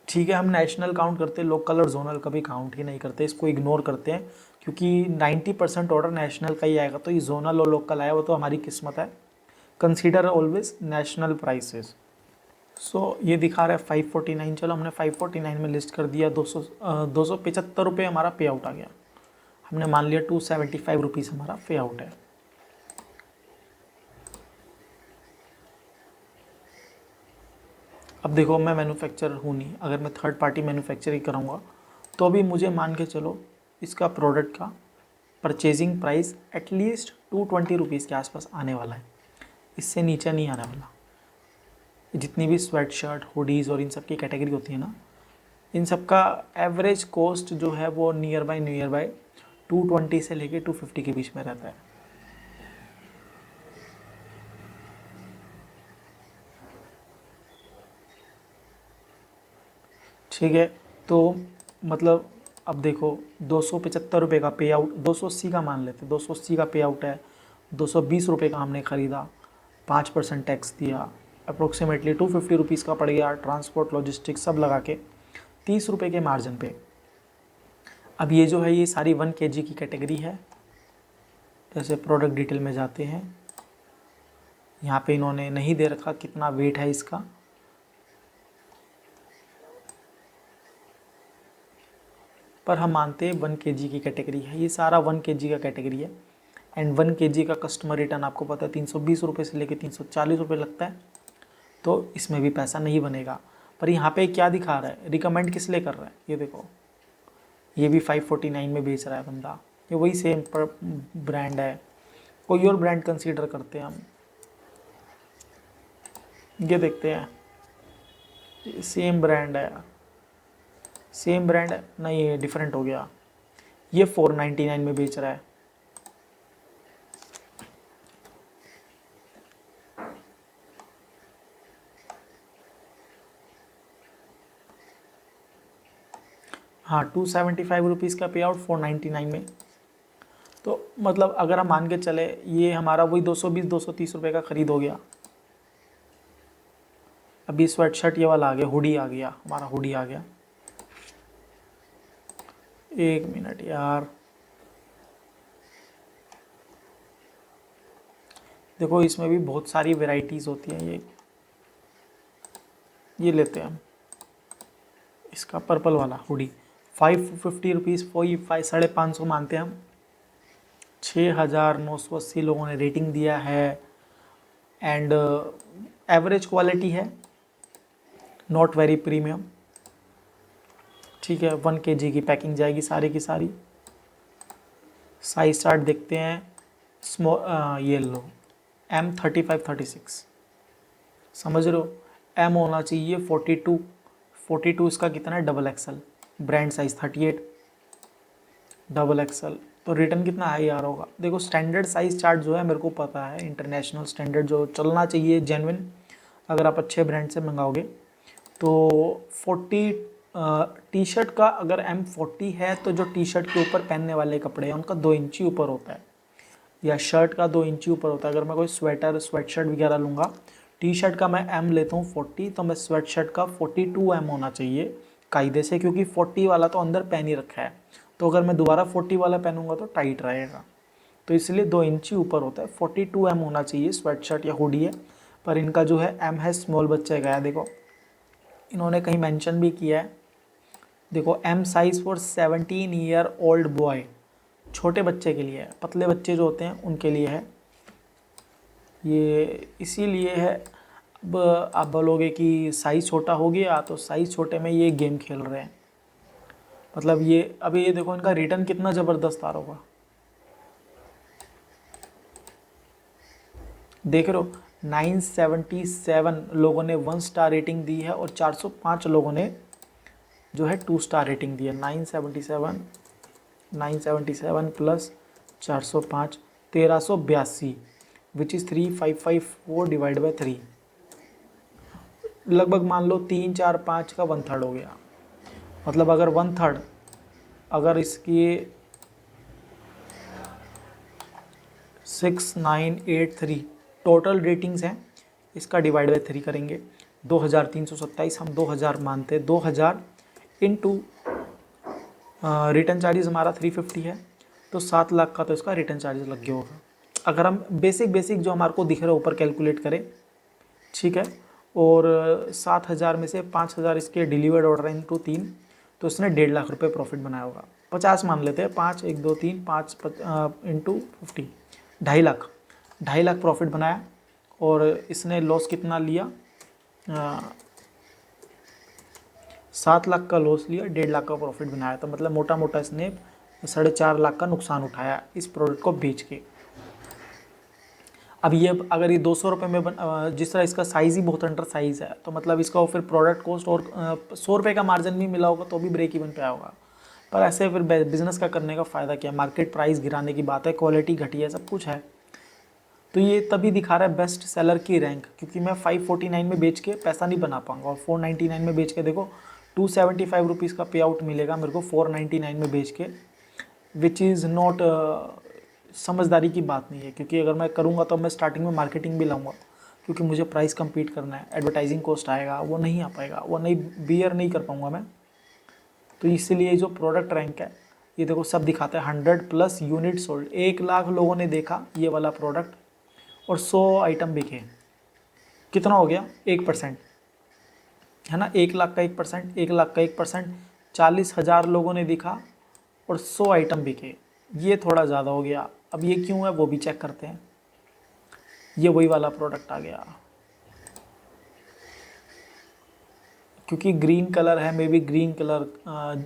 ठीक है। हम नेशनल काउंट करते हैं, लोकल और जोनल कभी काउंट ही नहीं करते, इसको इग्नोर करते हैं क्योंकि 90% ऑर्डर नेशनल का ही आएगा। तो ये जोनल और लोकल आया वो तो हमारी किस्मत है। Consider always national prices. So ये दिखा रहा है 549। चलो हमने 549 में लिस्ट कर दिया। 275 रुपये हमारा पे आउट आ गया। हमने मान लिया 275 रुपीज़ हमारा पे आउट है। अब देखो मैं मैन्युफैक्चरर हूँ नहीं, अगर मैं थर्ड पार्टी मैन्युफैक्चरिंग कराऊंगा तो भी मुझे मान के चलो इसका प्रोडक्ट का परचेजिंग प्राइस एटलीस्ट 220 रुपीज़ के आसपास आने वाला है, इससे नीचे नहीं आने वाला। जितनी भी स्वेट शर्ट, हुडीज़ और इन सब की कैटेगरी होती है ना, इन सब का एवरेज कॉस्ट जो है वो नियर बाय 220 से लेके 250 के बीच में रहता है। ठीक है, तो मतलब अब देखो 275 रुपये का पे आउट, 280 का मान लेते, 280 का पे आउट है। 220 रुपये का हमने ख़रीदा, 5% टैक्स दिया, अप्रोक्सीमेटली 250 रुपीज़ का पड़ गया, ट्रांसपोर्ट लॉजिस्टिक्स सब लगा के 30 रुपये के मार्जिन पे। अब ये जो है ये सारी 1 kg की कैटेगरी है। जैसे प्रोडक्ट डिटेल में जाते हैं, यहाँ पे इन्होंने नहीं दे रखा कितना वेट है इसका, पर हम मानते हैं 1 kg की कैटेगरी है। ये सारा 1 kg का कैटेगरी है। एंड 1 kg का कस्टमर रिटर्न आपको पता है 320 रुपये से लेके 340 रुपये लगता है, तो इसमें भी पैसा नहीं बनेगा। पर यहाँ पे क्या दिखा रहा है, रिकमेंड किस लिए कर रहा है, ये देखो ये भी 549 में बेच रहा है बंदा। ये वही सेम ब्रांड है, कोई और ब्रांड कंसीडर करते हैं हम। ये देखते हैं, ये सेम ब्रांड है, सेम ब्रांड है नहीं, ये डिफरेंट हो गया। ये 499 में बेच रहा है। हाँ 275 रुपीज़ का पे आउट 499 में। तो मतलब अगर हम मान के चले ये हमारा वही 220-230 रुपये का ख़रीद हो गया। अभी स्वेट शर्ट ये वाला आ गया, हुडी आ गया, हमारा हुडी आ गया। एक मिनट यार, देखो इसमें भी बहुत सारी वेराइटीज़ होती हैं। ये लेते हैं हम इसका पर्पल वाला हुडी, 550 रुपीज़, वही 550 मानते हैं हम। 6,980 लोगों ने रेटिंग दिया है। एंड एवरेज क्वालिटी है, नॉट वेरी प्रीमियम। ठीक है, 1 kg की पैकिंग जाएगी सारी की सारी। साइज चार्ट देखते हैं, स्मॉल ये लो M35-36, समझ रहे हो, M होना चाहिए 42 इसका कितना है, double axle. Brand size 38, double axle, तो रिटर्न कितना हाई आ रहा होगा। देखो स्टैंडर्ड साइज चार्ट जो है मेरे को पता है, इंटरनेशनल स्टैंडर्ड जो चलना चाहिए जेन्युइन, अगर आप अच्छे ब्रांड से मंगाओगे तो 40 टी शर्ट का अगर M40 है तो जो टी शर्ट के ऊपर पहनने वाले कपड़े हैं उनका 2 इंची ऊपर होता है, या शर्ट का 2 इंची ऊपर होता है। अगर मैं कोई स्वेटर स्वेट शर्ट वगैरह लूँगा, टी शर्ट का मैं M लेता हूँ 40, तो मैं स्वेट शर्ट का 42 M होना चाहिए कायदे से, क्योंकि 40 वाला तो अंदर पहन ही रखा है, तो अगर मैं दोबारा 40 वाला पहनूंगा तो टाइट रहेगा, तो इसलिए 2 इंची ऊपर होता है। 42 M होना चाहिए स्वेट शर्ट या हुडी है, पर इनका जो है M है स्मॉल बच्चे का है। देखो इन्होंने कहीं मेंशन भी किया है, देखो M size for 17 year old boy, छोटे बच्चे के लिए है, पतले बच्चे जो होते हैं उनके लिए है ये, इसीलिए है। अब आप बोलोगे कि साइज़ छोटा हो गया, तो साइज़ छोटे में ये गेम खेल रहे हैं, मतलब ये अभी ये देखो इनका रिटर्न कितना ज़बरदस्त आ रहा होगा, देख रहे हो 977 लोगों ने 1 स्टार रेटिंग दी है और 405 लोगों ने जो है 2 स्टार रेटिंग दी है। 977 plus 405 1382 which is 3554 divide by 3, लगभग मान लो 3 4 5 का 1/3 हो गया। मतलब अगर 1/3, अगर इसकी 6983 टोटल रेटिंग्स हैं, इसका डिवाइड बाई 3 करेंगे, 2327, हम 2000 मानते हैं, 2000 इंटू रिटर्न चार्जेस हमारा 350 है, तो 7 लाख का तो इसका रिटर्न चार्जेस लग गया होगा। अगर हम बेसिक जो हमारे को दिख रहा है ऊपर कैलकुलेट करें, ठीक है, और 7000 में से 5000 इसके डिलीवर्ड ऑर्डर इंटू 3, तो इसने 1.5 लाख रुपये प्रॉफिट बनाया होगा। 50 मान लेते हैं, 5 1 2 3 5 इंटू 50, 2.5 लाख प्रॉफिट बनाया। और इसने लॉस कितना लिया, 7 लाख का लॉस लिया, 1.5 लाख का प्रॉफिट बनाया। तो मतलब मोटा मोटा इसने 4.5 लाख का नुकसान उठाया इस प्रोडक्ट को बेच के। अब ये अगर ये 200 रुपये में जिस तरह इसका साइज़ ही बहुत अंडर साइज़ है, तो मतलब इसका फिर प्रोडक्ट कॉस्ट और 100 रुपये का मार्जिन भी मिला होगा तो भी ब्रेक इवन पे आया होगा। पर ऐसे फिर बिज़नेस का करने का फ़ायदा क्या है, मार्केट प्राइस गिराने की बात है, क्वालिटी घटिया, सब कुछ है। तो ये तभी दिखा रहा है बेस्ट सेलर की रैंक, क्योंकि मैं 549 में बेच के पैसा नहीं बना पाऊंगा, और 499 में बेच के देखो 275 रुपीज़ का पे आउट मिलेगा मेरे को 499 में बेच के, विच इज़ नॉट समझदारी की बात नहीं है। क्योंकि अगर मैं करूँगा तो मैं स्टार्टिंग में मार्केटिंग भी लाऊंगा, क्योंकि मुझे प्राइस कम्पीट करना है, एडवर्टाइजिंग कॉस्ट आएगा, वो नहीं आ पाएगा, वो नहीं बियर नहीं कर पाऊँगा मैं। तो इसीलिए जो प्रोडक्ट रैंक है ये देखो सब दिखाता है 100+ यूनिट सोल्ड, 1 लाख लोगों ने देखा ये वाला प्रोडक्ट, और 100 आइटम बिके। कितना हो गया, 1%, है ना, 1 लाख का 1%, 1 लाख का 1%, 40,000 लोगों ने दिखा और 100 आइटम बिके, ये थोड़ा ज़्यादा हो गया। अब ये क्यों है वो भी चेक करते हैं। ये वही वाला प्रोडक्ट आ गया, क्योंकि ग्रीन कलर है, मे बी ग्रीन कलर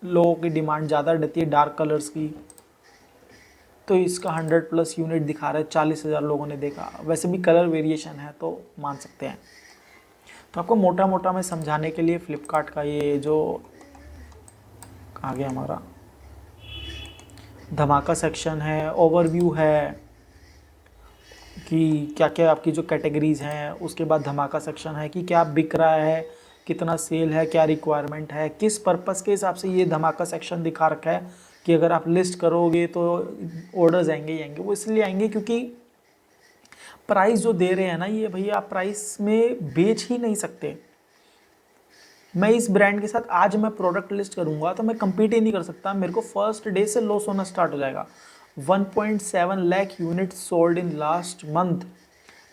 लोगों की डिमांड ज़्यादा रहती है डार्क कलर्स की, तो इसका 100+ यूनिट दिखा रहा है, 40,000 लोगों ने देखा। वैसे भी कलर वेरिएशन है तो मान सकते हैं। तो आपको मोटा मोटा मैं समझाने के लिए फ्लिपकार्ट का ये जो कहाँ गया हमारा धमाका सेक्शन है, ओवरव्यू है कि क्या क्या आपकी जो कैटेगरीज़ हैं, उसके बाद धमाका सेक्शन है कि क्या बिक रहा है, कितना सेल है, क्या रिक्वायरमेंट है, किस पर्पस के हिसाब से ये धमाका सेक्शन दिखा रखा है कि अगर आप लिस्ट करोगे तो ऑर्डर्स आएंगे ही आएंगे। वो इसलिए आएंगे क्योंकि प्राइस जो दे रहे हैं ना ये भैया, आप प्राइस में बेच ही नहीं सकते। मैं इस ब्रांड के साथ आज मैं प्रोडक्ट लिस्ट करूंगा तो मैं compete ही नहीं कर सकता, मेरे को फर्स्ट डे से लॉस होना स्टार्ट हो जाएगा। 1.7 lakh unit sold in last month,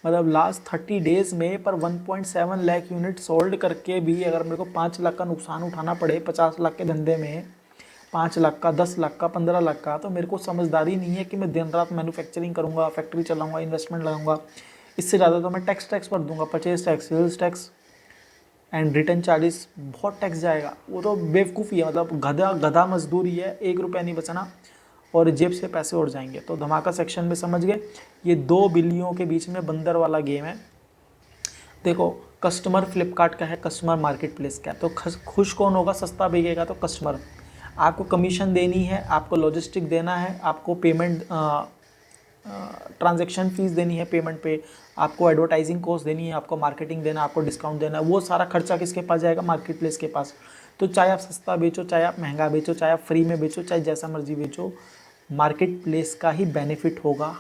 मतलब लास्ट 30 डेज में, पर 1.7 लाख यूनिट सोल्ड करके भी अगर मेरे को 5 लाख का नुकसान उठाना पड़े 50 लाख के धंधे में, 5 लाख का, 10 लाख का, 15 लाख का, तो मेरे को समझदारी नहीं है कि मैं दिन रात मैन्युफैक्चरिंग करूँगा, फैक्ट्री चलाऊँगा, इन्वेस्टमेंट लगाऊंगा। इससे ज़्यादा तो मैं टैक्स भर दूंगा, purchase tax, sales tax and return charges, बहुत टैक्स जाएगा। वो तो बेवकूफ़ी है, मतलब गधा मजदूरी है, 1 रुपया नहीं बचना और जेब से पैसे उड़ जाएंगे। तो धमाका सेक्शन में समझ गए, ये 2 बिल्लियों के बीच में बंदर वाला गेम है। देखो कस्टमर फ्लिपकार्ट का है, कस्टमर मार्केट प्लेस का है, तो खुश कौन होगा, सस्ता बिकेगा तो कस्टमर। आपको कमीशन देनी है, आपको लॉजिस्टिक देना है, आपको पेमेंट ट्रांजैक्शन फीस देनी है, पेमेंट पे आपको एडवर्टाइजिंग कॉस्ट देनी है, आपको मार्केटिंग देना, आपको डिस्काउंट देना है, वो सारा खर्चा किसके पास जाएगा, मार्केट प्लेस के पास। तो चाहे आप सस्ता बेचो, चाहे आप महंगा बेचो, चाहे आप फ्री में बेचो, चाहे जैसा मर्जी बेचो, मार्केट प्लेस का ही बेनिफिट होगा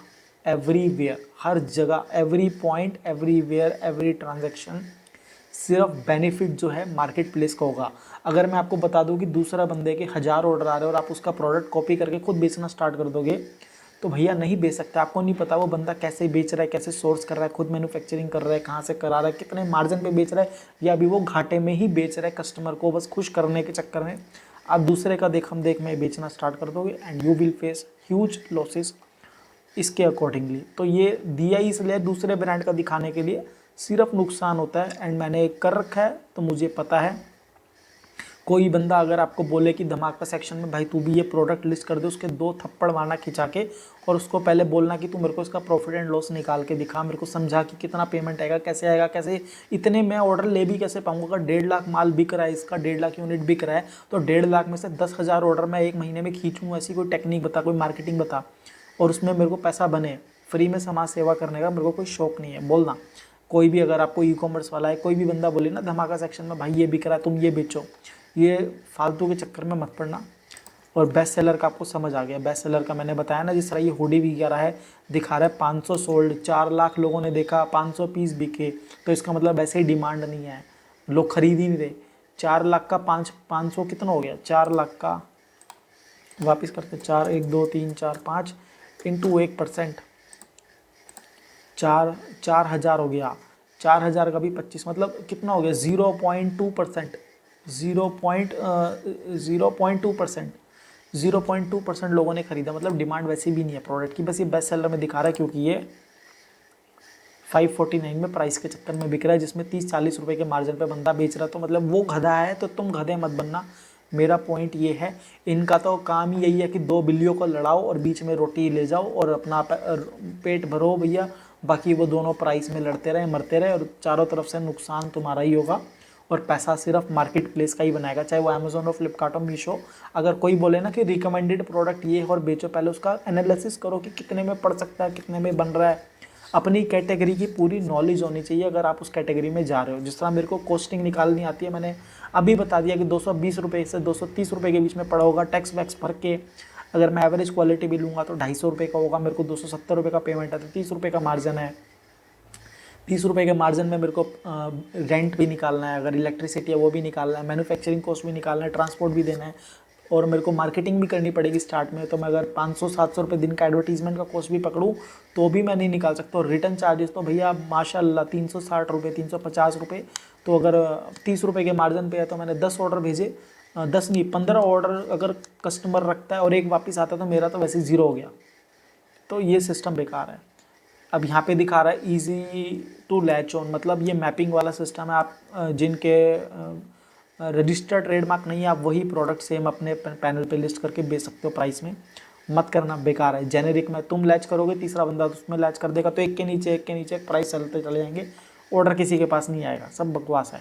एवरीवेयर, हर जगह, every point, everywhere, every transaction, सिर्फ बेनिफिट जो है मार्केट प्लेस का होगा। अगर मैं आपको बता दूं कि दूसरा बंदे के 1000 ऑर्डर आ रहे हैं और आप उसका प्रोडक्ट कॉपी करके खुद बेचना स्टार्ट कर दोगे, तो भैया नहीं बेच सकते। आपको नहीं पता वो बंदा कैसे बेच रहा है, कैसे सोर्स कर रहा है, खुद मैन्युफैक्चरिंग कर रहा है, कहाँ से करा रहा है, कितने मार्जिन पे बेच रहा है, या अभी वो घाटे में ही बेच रहा है, कस्टमर को बस खुश करने के चक्कर में आप दूसरे का देखम देख में बेचना स्टार्ट कर दोगे and you will face huge losses इसके अकॉर्डिंगली। तो ये दिया ही इसलिए दूसरे ब्रांड का दिखाने के लिए, सिर्फ नुकसान होता है। एंड मैंने एक कर रखा है तो मुझे पता है। कोई बंदा अगर आपको बोले कि धमाका सेक्शन में भाई तू भी ये प्रोडक्ट लिस्ट कर दे, उसके 2 थप्पड़ मारना खिंचा के, और उसको पहले बोलना कि तू मेरे को इसका प्रॉफिट एंड लॉस निकाल के दिखा, मेरे को समझा कि कितना पेमेंट आएगा, कैसे आएगा, कैसे इतने मैं ऑर्डर ले भी कैसे पाऊंगा। अगर 1.5 लाख माल बिक रहा है, इसका 1.5 लाख यूनिट बिक रहा है, तो 1.5 लाख में से 10,000 ऑर्डर मैं एक महीने में खींचूँ, ऐसी कोई टेक्निक बता, कोई मार्केटिंग बता। और उसमें मेरे को पैसा बने, फ्री में समाज सेवा करने का मेरे को कोई शौक नहीं है। बोलना कोई भी, अगर आपको ई कॉमर्स वाला है, कोई भी बंदा बोले ना धमाका सेक्शन में भाई ये बिक रहा है तुम ये बेचो, ये फालतू के चक्कर में मत पड़ना। और बेस्ट सेलर का आपको समझ आ गया, बेस्ट सेलर का मैंने बताया ना, जिस तरह ये हुडी बिक रहा है, दिखा रहा है 500 सोल्ड, 4 लाख लोगों ने देखा, 500 पीस बिके, तो इसका मतलब ऐसे ही डिमांड नहीं है, लोग खरीद ही नहीं रहे। 4 लाख का 500 कितना हो गया, 4 लाख का वापस करते 4 1 2 3 4 5 इंटू 1%, 4,000 हो गया, 4,000 का भी 25 मतलब कितना हो गया 0.2%, 0.2%, 0.2% लोगों ने खरीदा। मतलब डिमांड वैसे भी नहीं है प्रोडक्ट की, बस ये बेस्ट सेलर में दिखा रहा है क्योंकि ये 549 में प्राइस के चक्कर में बिक रहा है, जिसमें 30-40 रुपए के मार्जिन पे बंदा बेच रहा है। तो मतलब वो गधा है तो तुम गधे मत बनना। मेरा पॉइंट ये है, इनका तो काम ही यही है कि 2 बिल्लियों को लड़ाओ और बीच में रोटी ले जाओ और अपना पेट भरो भैया, बाकी वो दोनों प्राइस में लड़ते रहे मरते रहे, और चारों तरफ से नुकसान तुम्हारा ही होगा और पैसा सिर्फ मार्केट प्लेस का ही बनाएगा, चाहे वो अमेजोन हो, फ्लिपकार्ट हो, मीशो। अगर कोई बोले ना कि रिकमेंडेड प्रोडक्ट ये है और बेचो, पहले उसका एनालिसिस करो कि कितने में पड़ सकता है, कितने में बन रहा है। अपनी कैटेगरी की पूरी नॉलेज होनी चाहिए अगर आप उस कैटेगरी में जा रहे हो। जिस तरह मेरे को कॉस्टिंग निकालनी आती है, मैंने अभी बता दिया कि 220 रुपये से 230 रुपये के बीच में पड़ा होगा, टैक्स वैक्स भर के। अगर मैं एवरेज क्वालिटी भी लूँगा तो 250 रुपये का होगा, मेरे को 270 रुपये का पेमेंट है, तो 30 रुपये का मार्जिन है। 30 रुपये के मार्जिन में मेरे को रेंट भी निकालना है, अगर इलेक्ट्रिसिटी है वो भी निकालना है, मैन्युफैक्चरिंग कॉस्ट भी निकालना है, ट्रांसपोर्ट भी देना है, और मेरे को मार्केटिंग भी करनी पड़ेगी स्टार्ट में। तो मैं अगर 500-700 रुपये दिन का एडवर्टीजमेंट का कॉस्ट भी पकड़ूँ तो भी मैं नहीं निकाल सकता। और रिटर्न चार्जेस तो भैया माशाल्लाह 360 रुपये, 350 रुपये। तो अगर 30 रुपये के मार्जिन पे है तो मैंने 10 ऑर्डर भेजे, 10 नहीं 15 ऑर्डर अगर कस्टमर रखता है और एक वापस आता है तो मेरा तो वैसे ज़ीरो हो गया। तो ये सिस्टम बेकार है। अब यहाँ पे दिखा रहा है ईजी टू लैच ऑन, मतलब ये मैपिंग वाला सिस्टम है। आप जिनके रजिस्टर्ड ट्रेडमार्क नहीं है, आप वही प्रोडक्ट सेम अपने पैनल पे लिस्ट करके बेच सकते हो प्राइस में। मत करना, बेकार है। जेनेरिक में तुम लैच करोगे, तीसरा बंदा उसमें लैच कर देगा, तो एक के नीचे एक प्राइस चलते चले जाएंगे, ऑर्डर किसी के पास नहीं आएगा, सब बकवास है।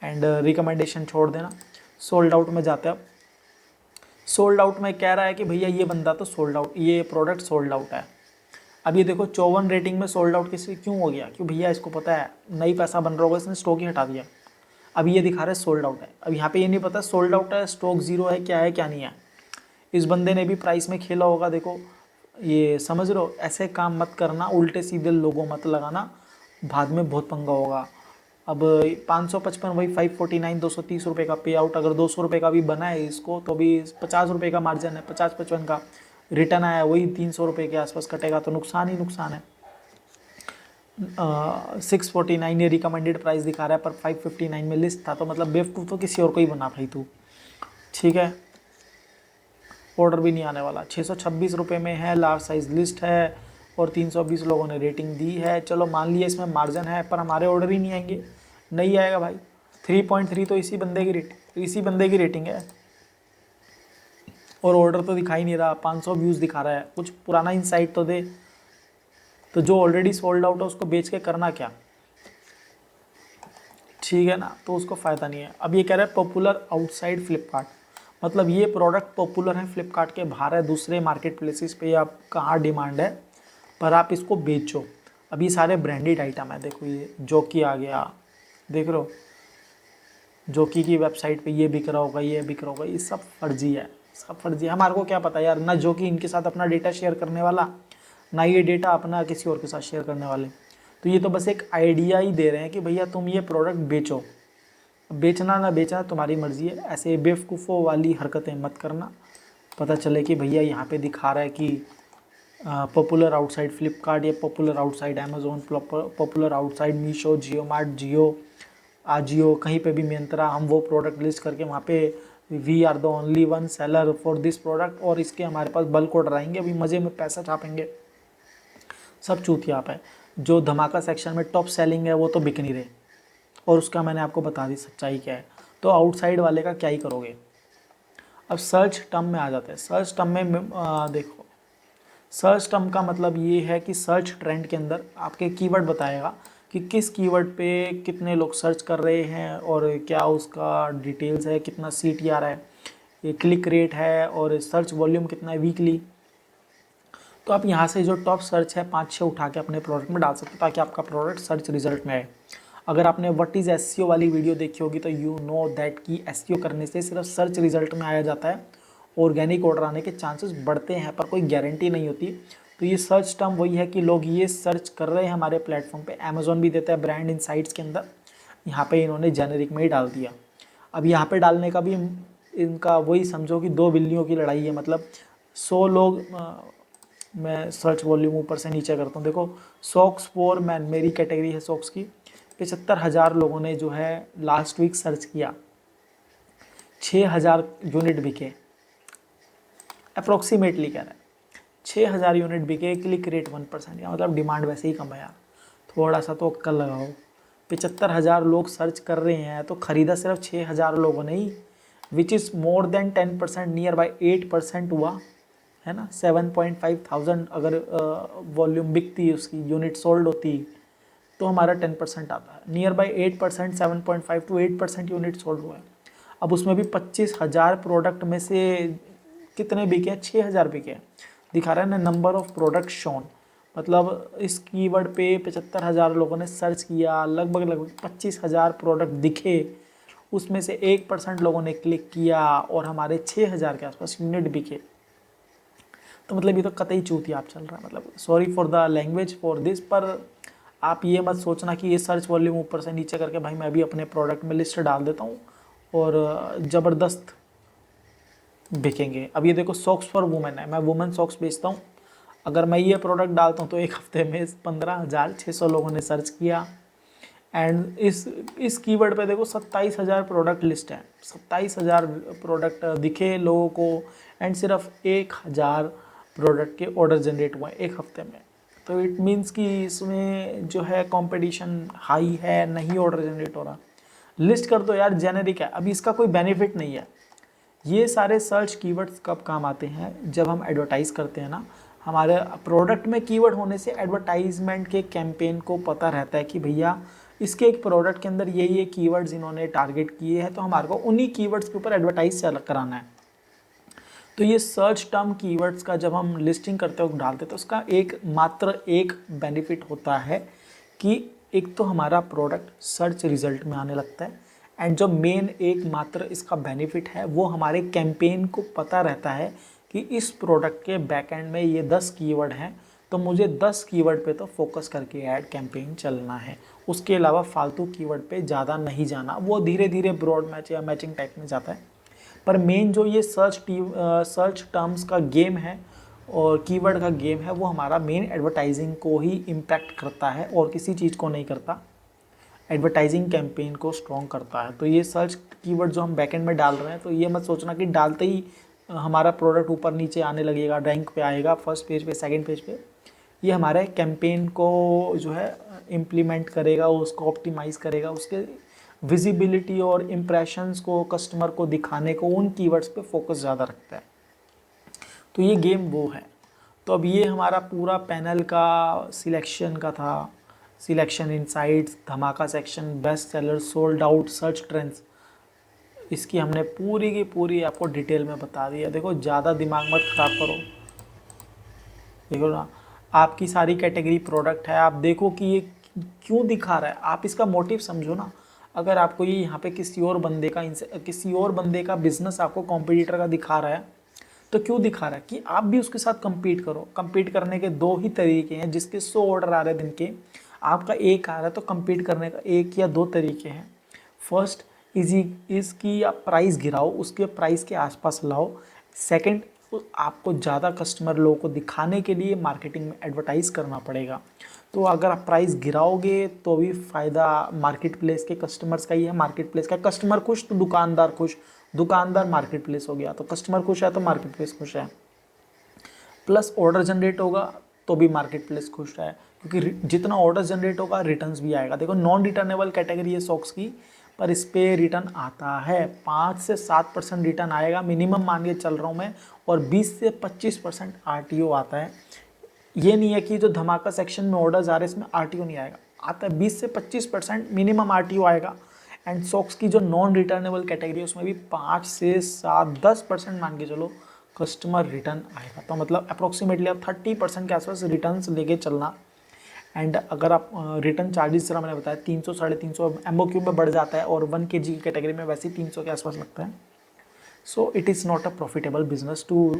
एंड रिकमेंडेशन छोड़ देना। सोल्ड आउट में जाते हैं। सोल्ड आउट में कह रहा है कि भैया ये बंदा तो सोल्ड आउट, ये प्रोडक्ट सोल्ड आउट है। अब ये देखो 54 रेटिंग में सोल्ड आउट किसी क्यों हो गया, क्यों भैया इसको पता है नई पैसा बन रहा होगा, इसने स्टॉक ही हटा दिया। अब ये दिखा रहा है सोल्ड आउट है। अब यहाँ पे ये नहीं पता सोल्ड आउट है, स्टॉक ज़ीरो है क्या नहीं है। इस बंदे ने भी प्राइस में खेला होगा, देखो ये समझ रहे हो। ऐसे काम मत करना, उल्टे सीधे लोगों मत लगाना, बाद में बहुत पंगा होगा। अब 555 वही 549, 230 रुपये का पे आउट, अगर 200 रुपये का भी बना है इसको तो भी 50 रुपये का मार्जिन है, 50-55 का रिटर्न आया, वही 300 रुपये के आसपास कटेगा, तो नुकसान ही नुकसान है। 649 ये रिकमेंडेड प्राइस दिखा रहा है, पर 559 में लिस्ट था, तो मतलब बेवकूफ़ तो किसी और को ही बना भाई तू, ठीक है। ऑर्डर भी नहीं आने वाला। 626 रुपये में है, लार्ज साइज लिस्ट है और 320 लोगों ने रेटिंग दी है। चलो मान लिया इसमें मार्जिन है, पर हमारे ऑर्डर ही नहीं आएंगे, नहीं आएगा भाई। 3.3 तो इसी बंदे की रेटिंग है और ऑर्डर तो दिखा ही नहीं रहा, 500 व्यूज़ दिखा रहा है। कुछ पुराना इंसाइट तो दे। तो जो ऑलरेडी सोल्ड आउट है उसको बेच के करना क्या, ठीक है ना, तो उसको फ़ायदा नहीं है। अब ये कह रहा है पॉपुलर आउटसाइड फ्लिपकार्ट, मतलब ये प्रोडक्ट पॉपुलर है फ्लिपकार्ट के बाहर है, दूसरे मार्केट प्लेसेस पे आप कहाँ डिमांड है, पर आप इसको बेचो। अब ये सारे ब्रांडेड आइटम है, देखो ये जॉकी आ गया, देख रहे हो जॉकी की वेबसाइट पे ये बिक रहा होगा, ये बिक रहा होगा, ये सब फर्जी है, सब फर्जी है। हमारे को क्या पता यार, ना जॉकी इनके साथ अपना डेटा शेयर करने वाला, ना ये डेटा अपना किसी और के साथ शेयर करने वाले। तो ये तो बस एक आइडिया ही दे रहे हैं कि भैया तुम ये प्रोडक्ट बेचो, बेचना ना बेचना तुम्हारी मर्ज़ी है। ऐसे बेवकूफ़ों वाली हरकतें मत करना। पता चले कि भैया यहाँ पे दिखा रहा है कि पॉपुलर आउटसाइड फ्लिपकार्ट या popular outside Amazon, popular outside Meesho, Jio Mart, Jio, Ajio, कहीं पे भी मिंत्रा, हम वो प्रोडक्ट लिस्ट करके वहाँ पे we are the only one seller for this product, और इसके हमारे पास बल्क ऑर्डर आएंगे, अभी मज़े में पैसा छापेंगे। सब चूतिया आप है। जो धमाका सेक्शन में टॉप सेलिंग है वो तो बिक नहीं रहे, और उसका मैंने आपको बता दी सच्चाई क्या है। तो आउटसाइड वाले का क्या ही करोगे। अब सर्च टर्म में आ जाते हैं। सर्च टर्म में देखो, सर्च टर्म का मतलब ये है कि सर्च ट्रेंड के अंदर आपके कीवर्ड बताएगा कि किस कीवर्ड पे कितने लोग सर्च कर रहे हैं और क्या उसका डिटेल्स है, कितना CTR है, ये क्लिक रेट है और सर्च वॉल्यूम कितना है वीकली। तो आप यहाँ से जो टॉप सर्च है 5-6 उठा के अपने प्रोडक्ट में डाल सकते हो ताकि आपका प्रोडक्ट सर्च रिजल्ट में आए। अगर आपने व्हाट इज़ एसईओ वाली वीडियो देखी होगी तो यू नो दैट कि एसईओ करने से सिर्फ सर्च रिजल्ट में आया जाता है, ऑर्गेनिक ऑर्डर आने के चांसेस बढ़ते हैं पर कोई गारंटी नहीं होती। तो ये सर्च टर्म वही है कि लोग ये सर्च कर रहे हैं हमारे प्लेटफॉर्म पे, अमेजोन भी देता है ब्रांड इनसाइट्स के अंदर, यहाँ पे इन्होंने जेनेरिक में ही डाल दिया। अब यहाँ पे डालने का भी इनका वही समझो कि 2 बिल्लियों की लड़ाई है, मतलब 100 लोग मैं सर्च वॉल्यूम ऊपर से नीचे करता हूँ, देखो सॉक्स फॉर मैन मेरी कैटेगरी है सॉक्स की, 75,000 लोगों ने जो है लास्ट वीक सर्च किया, 6,000 यूनिट बिके, अप्रोक्सीमेटली कह रहा है 6,000 यूनिट बिके, क्लिक रेट 1%, या मतलब डिमांड वैसे ही कम है यार, थोड़ा सा तो अक्कल लगाओ। 75,000 लोग सर्च कर रहे हैं तो ख़रीदा सिर्फ 6,000 लोगों ने ही, which is more than 10%, near by 8% हुआ है ना। 7,500 अगर वॉल्यूम बिकती उसकी यूनिट सोल्ड होती तो हमारा 10% आता है, near by 8%, 7.5 to 8% unit sold हुआ है। अब उसमें भी 25,000 प्रोडक्ट में से कितने बिके हैं, 6,000 बिके हैं, दिखा रहा है ना नंबर ऑफ प्रोडक्ट शोन, मतलब इस कीवर्ड पे 75,000 लोगों ने सर्च किया, लगभग 25,000 प्रोडक्ट दिखे, उसमें से 1% लोगों ने क्लिक किया और हमारे 6,000 के आसपास यूनिट बिके। तो मतलब ये तो कतई चूतिया आप चल रहा है, मतलब sorry for the language for this, पर आप ये मत सोचना कि ये सर्च वॉल्यूम ऊपर से नीचे करके भाई मैं भी अपने प्रोडक्ट में लिस्ट डाल देता हूँ और ज़बरदस्त बिकेंगे। अब ये देखो सॉक्स फॉर वुमेन है, मैं वुमेन सॉक्स बेचता हूँ, अगर मैं ये प्रोडक्ट डालता हूँ तो एक हफ्ते में 15,600 लोगों ने सर्च किया, एंड इस कीवर्ड पे देखो 27,000 प्रोडक्ट लिस्ट है, 27,000 प्रोडक्ट दिखे लोगों को, एंड सिर्फ 1,000 प्रोडक्ट के ऑर्डर जनरेट हुए एक हफ्ते में। तो इट मीन्स कि इसमें जो है कंपटीशन हाई है, नहीं ऑर्डर जनरेट हो रहा, लिस्ट कर दो यार, जेनेरिक है। अभी इसका कोई बेनिफिट नहीं है। ये सारे सर्च कीवर्ड्स कब काम आते हैं, जब हम एडवर्टाइज़ करते हैं ना, हमारे प्रोडक्ट में कीवर्ड होने से एडवर्टाइजमेंट के कैंपेन को पता रहता है कि भैया इसके एक प्रोडक्ट के अंदर ये कीवर्ड्स इन्होंने टारगेट किए हैं, तो हमारे को उन्हीं कीवर्ड्स के ऊपर एडवर्टाइज कराना है। तो ये सर्च टर्म कीवर्ड्स का जब हम लिस्टिंग करते हो डालते तो उसका एक बेनिफिट होता है कि एक तो हमारा प्रोडक्ट सर्च रिजल्ट में आने लगता है, एंड जो मेन एकमात्र इसका बेनिफिट है वो हमारे कैंपेन को पता रहता है कि इस प्रोडक्ट के बैकएंड में ये 10 कीवर्ड हैं, तो मुझे 10 कीवर्ड पे तो फोकस करके ऐड कैंपेन चलना है, उसके अलावा फालतू कीवर्ड पे ज़्यादा नहीं जाना, वो धीरे धीरे ब्रॉड मैच या मैचिंग टाइप में जाता है। पर मेन जो ये सर्च टर्म्स का गेम है और कीवर्ड का गेम है वो हमारा मेन एडवर्टाइजिंग को ही इम्पैक्ट करता है और किसी चीज़ को नहीं करता, एडवर्टाइजिंग कैंपेन को स्ट्रॉन्ग करता है। तो ये सर्च कीवर्ड जो हम बैकएंड में डाल रहे हैं, तो ये मत सोचना कि डालते ही हमारा प्रोडक्ट ऊपर नीचे आने लगेगा, रैंक पे आएगा, फर्स्ट पेज पे, सेकंड पेज पे। ये हमारे कैंपेन को जो है इम्प्लीमेंट करेगा, उसको ऑप्टिमाइज़ करेगा, उसके विजिबिलिटी और इम्प्रेशंस को कस्टमर को दिखाने को उन कीवर्ड्स पे फोकस ज़्यादा रखता है। तो ये गेम वो है। तो अब ये हमारा पूरा पैनल का सिलेक्शन का था, सिलेक्शन इनसाइट्स, धमाका section, best seller, sold out, search trends, इसकी हमने पूरी की पूरी आपको डिटेल में बता दिया। देखो ज़्यादा दिमाग मत ख़राब करो, देखो ना आपकी सारी कैटेगरी प्रोडक्ट है, आप देखो कि ये क्यों दिखा रहा है, आप इसका मोटिव समझो ना। अगर आपको ये यहाँ पे किसी और बंदे का बिजनेस आपको कॉम्पिटिटर का दिखा रहा है, तो क्यों दिखा रहा है कि आप भी उसके साथ compete करो। compete करने के 2 ही तरीके हैं, जिसके 100 ऑर्डर आ रहे हैं दिन के, आपका एक आ रहा है, तो compete करने का 1 या 2 तरीके हैं। फर्स्ट इसकी आप प्राइस गिराओ, उसके प्राइस के आसपास लाओ। सेकंड, आपको ज़्यादा कस्टमर लोगों को दिखाने के लिए मार्केटिंग में एडवर्टाइज़ करना पड़ेगा। तो अगर आप प्राइस गिराओगे तो भी फ़ायदा मार्केट प्लेस के कस्टमर्स का ही है, मार्केट प्लेस का कस्टमर खुश तो दुकानदार खुश, दुकानदार मार्केट प्लेस हो गया, तो कस्टमर खुश है तो मार्केट प्लेस खुश है, प्लस ऑर्डर जनरेट होगा तो भी मार्केट प्लेस खुश है, क्योंकि जितना ऑर्डर जनरेट होगा रिटर्न्स भी आएगा। देखो नॉन रिटर्नेबल कैटेगरी है सॉक्स की, पर इस पर रिटर्न आता है, 5 से 7% रिटर्न आएगा मिनिमम मान के चल रहा हूँ मैं, और 20 से 25% RTO आता है। ये नहीं है कि जो धमाका सेक्शन में ऑर्डर्स आ रहे हैं इसमें RTO नहीं आएगा, आता है 20 से 25% मिनिमम RTO आएगा। एंड सॉक्स की जो नॉन रिटर्नेबल कैटेगरी है उसमें भी 5 से 7-10% मान के चलो कस्टमर रिटर्न आएगा। तो मतलब अप्रोक्सीमेटली आप 30% के आसपास रिटर्न्स लेके चलना। एंड अगर आप रिटर्न चार्जेस जरा मैंने बताया 300 350 MOQ में बढ़ जाता है, और 1 kg की कैटेगरी में वैसे ही 300 के आसपास लगता है। So it is not a profitable business to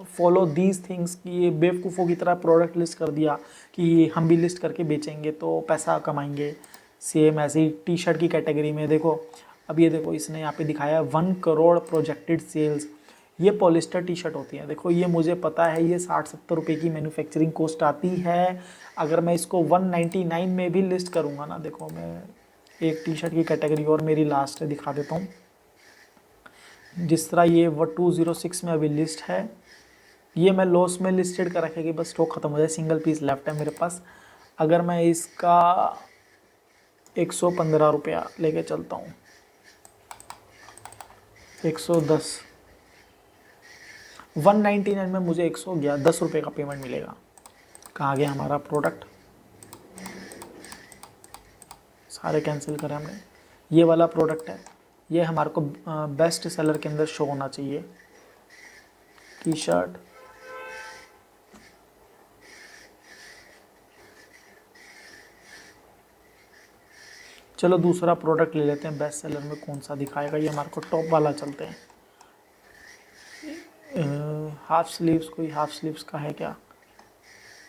follow these things कि ये बेवकूफ़ों की तरह प्रोडक्ट लिस्ट कर दिया कि हम भी लिस्ट करके बेचेंगे तो पैसा कमाएंगे। सेम ऐसे ही टी शर्ट की कैटेगरी में देखो, अब ये देखो इसने यहाँ पे दिखाया 1 करोड़ प्रोजेक्टेड सेल्स। ये पॉलिस्टर टी शर्ट होती है, देखो ये मुझे पता है ये 60-70 रुपये की मैन्युफैक्चरिंग कॉस्ट आती है। अगर मैं इसको 199 में भी लिस्ट करूँगा ना, देखो मैं एक टी शर्ट की कैटेगरी और मेरी लास्ट है दिखा देता हूँ। जिस तरह ये 206 में अभी लिस्ट है, ये मैं लॉस में लिस्टेड कर रखे कि बस स्टॉक खत्म हो जाए, सिंगल पीस लेफ्ट है मेरे पास। अगर मैं इसका 115 रुपया लेके चलता हूँ, 110, 199 में मुझे 110 रुपये का पेमेंट मिलेगा। कहाँ गया हमारा प्रोडक्ट, सारे कैंसिल करें हमने। ये वाला प्रोडक्ट है, ये हमारे को बेस्ट सेलर के अंदर शो होना चाहिए। टी शर्ट, चलो दूसरा प्रोडक्ट ले लेते हैं, बेस्ट सेलर में कौन सा दिखाएगा, ये हमारे को टॉप वाला चलते हैं। हाफ स्लीव्स, कोई हाफ स्लीव्स का है क्या,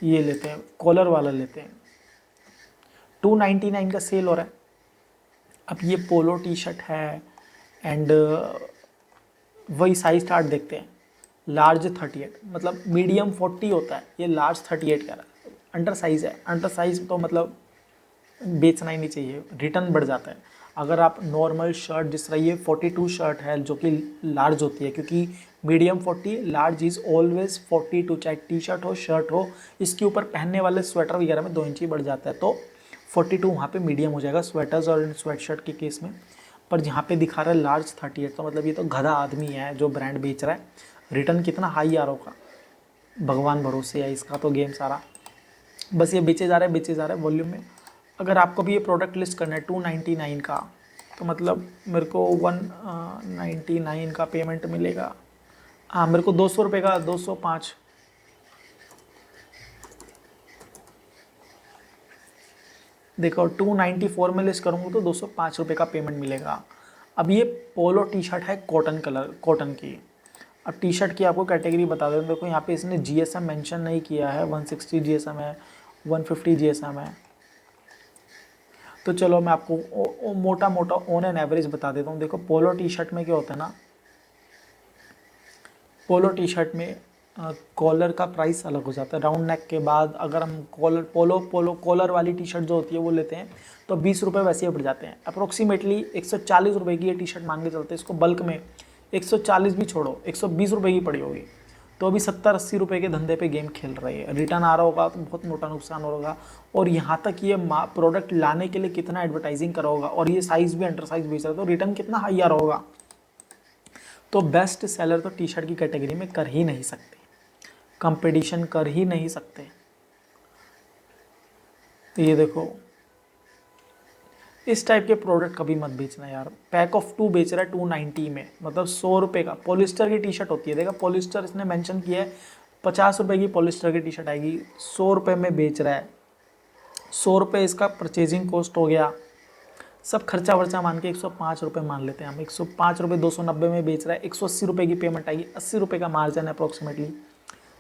ये लेते हैं, कॉलर वाला लेते हैं। 299 का सेल हो रहा है। अब ये पोलो टी शर्ट है एंड वही साइज स्टार्ट देखते हैं, लार्ज 38, मतलब मीडियम 40 होता है, ये लार्ज 38 का रहा है। अंडर साइज़ है, अंडर साइज़ तो मतलब बेचना ही नहीं चाहिए, रिटर्न बढ़ जाता है। अगर आप नॉर्मल शर्ट, जिस तरह ये 42 शर्ट है जो कि लार्ज होती है, क्योंकि मीडियम 40, लार्ज इज़ ऑलवेज 42, चाहे टी शर्ट हो शर्ट हो, इसके ऊपर पहनने वाले स्वेटर वगैरह में 2 इंच ही बढ़ जाता है, तो 42 वहाँ पे मीडियम हो जाएगा स्वेटर्स और स्वेट शर्ट के केस में। पर यहाँ पे दिखा रहा है लार्ज 38, तो मतलब ये तो गधा आदमी है जो ब्रांड बेच रहा है। रिटर्न कितना हाई आ रहा होगा, भगवान भरोसे है इसका तो गेम सारा। बस ये बेचे जा रहे हैं, बेचे जा रहे हैं वॉल्यूम में। अगर आपको भी ये प्रोडक्ट लिस्ट करना है 299 का, तो मतलब मेरे को 199 का पेमेंट मिलेगा। हाँ, मेरे को 200 रुपये का 205, देखो 294 में लिस्ट करूँगा तो 205 रुपये का पेमेंट मिलेगा। अब ये पोलो टी शर्ट है कॉटन कलर, कॉटन की। अब टी शर्ट की आपको कैटेगरी बता दें, देखो यहाँ पे इसने GSM मेंशन नहीं किया है, 160 GSM है, 150 GSM है। तो चलो मैं आपको मोटा मोटा ऑन एन एवरेज बता देता हूँ। देखो पोलो टी शर्ट में क्या होता है ना, पोलो टी शर्ट में कॉलर का प्राइस अलग हो जाता है। राउंड नेक के बाद अगर हम पोलो कॉलर वाली टी शर्ट जो होती है वो लेते हैं तो 20 रुपये वैसे ही बढ़ जाते हैं। अप्रोक्सीमेटली 140 रुपये की ये टी शर्ट मान के चलते हैं, इसको बल्क में 140 भी छोड़ो, 120 रुपये की पड़ी होगी, तो अभी 70-80 रुपये के धंधे पे गेम खेल रही है। रिटर्न आ रहा होगा तो बहुत मोटा नुकसान होगा। और यहाँ तक ये प्रोडक्ट लाने के लिए कितना एडवर्टाइजिंग करा होगा, और ये साइज़ भी अंडर साइज बेच रहा है, तो रिटर्न कितना हाई आ रहा होगा। तो बेस्ट सेलर तो टी शर्ट की कैटेगरी में कर ही नहीं सकते, कंपटीशन कर ही नहीं सकते। तो ये देखो इस टाइप के प्रोडक्ट कभी मत बेचना यार। पैक ऑफ 2 बेच रहा है 290 में, मतलब 100 रुपये का। पॉलिस्टर की टी शर्ट होती है, देखा पॉलिस्टर इसने मेंशन किया है, 50 रुपये की पॉलिस्टर की टी शर्ट आएगी, 100 रुपये में बेच रहा है। 100 रुपये इसका परचेजिंग कॉस्ट हो गया, सब खर्चा वर्चा मान के 105 रुपये मान लेते हैं हम। 105 रुपये 290 में बेच रहा है, 180 रुपये की पेमेंट आएगी, 80 रुपये का मार्जिन है अप्रोक्सीमेटली।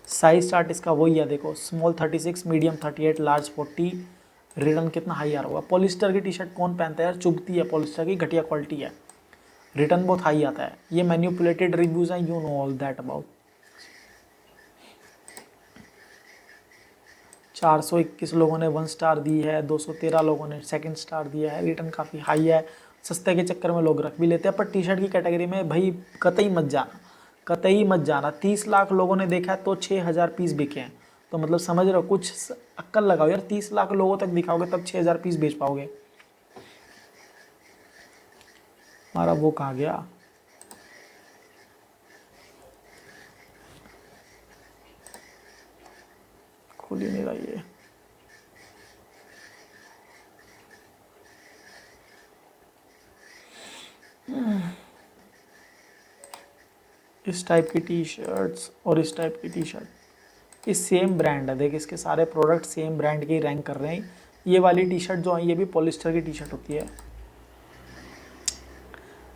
साइज चार्ट इसका वही है, देखो स्मॉल 36, मीडियम 38, लार्ज 40। रिटर्न कितना हाई आ रहा होगा। पॉलिस्टर की टी शर्ट कौन पहनता है यार, चुभती है, पॉलिस्टर की घटिया क्वालिटी है, रिटर्न बहुत हाई आता है। ये मैन्युपुलेटेड रिव्यूज़ हैं, you know all that about. 421 लोगों ने 1 स्टार दी है, 213 लोगों ने 2nd स्टार दिया है। रिटर्न काफ़ी हाई है, सस्ते के चक्कर में लोग रख भी लेते हैं। पर टी शर्ट की कैटेगरी में भाई कतई मत जाना, कतई मत जाना। 30 लाख लोगों ने देखा है तो 6000 पीस बिके हैं, तो मतलब समझ रहे हो, कुछ अक्कल लगाओ यार। 30 लाख लोगों तक दिखाओगे तब 6000 पीस बेच पाओगे। हमारा वो कहाँ गया, खुल ही नहीं रहा ये। इस टाइप की टी शर्ट्स और इस टाइप की टी शर्ट, ये सेम ब्रांड है। देख इसके सारे प्रोडक्ट सेम ब्रांड के ही रैंक कर रहे हैं। ये वाली टी शर्ट जो है ये भी पॉलिस्टर की टी शर्ट होती है,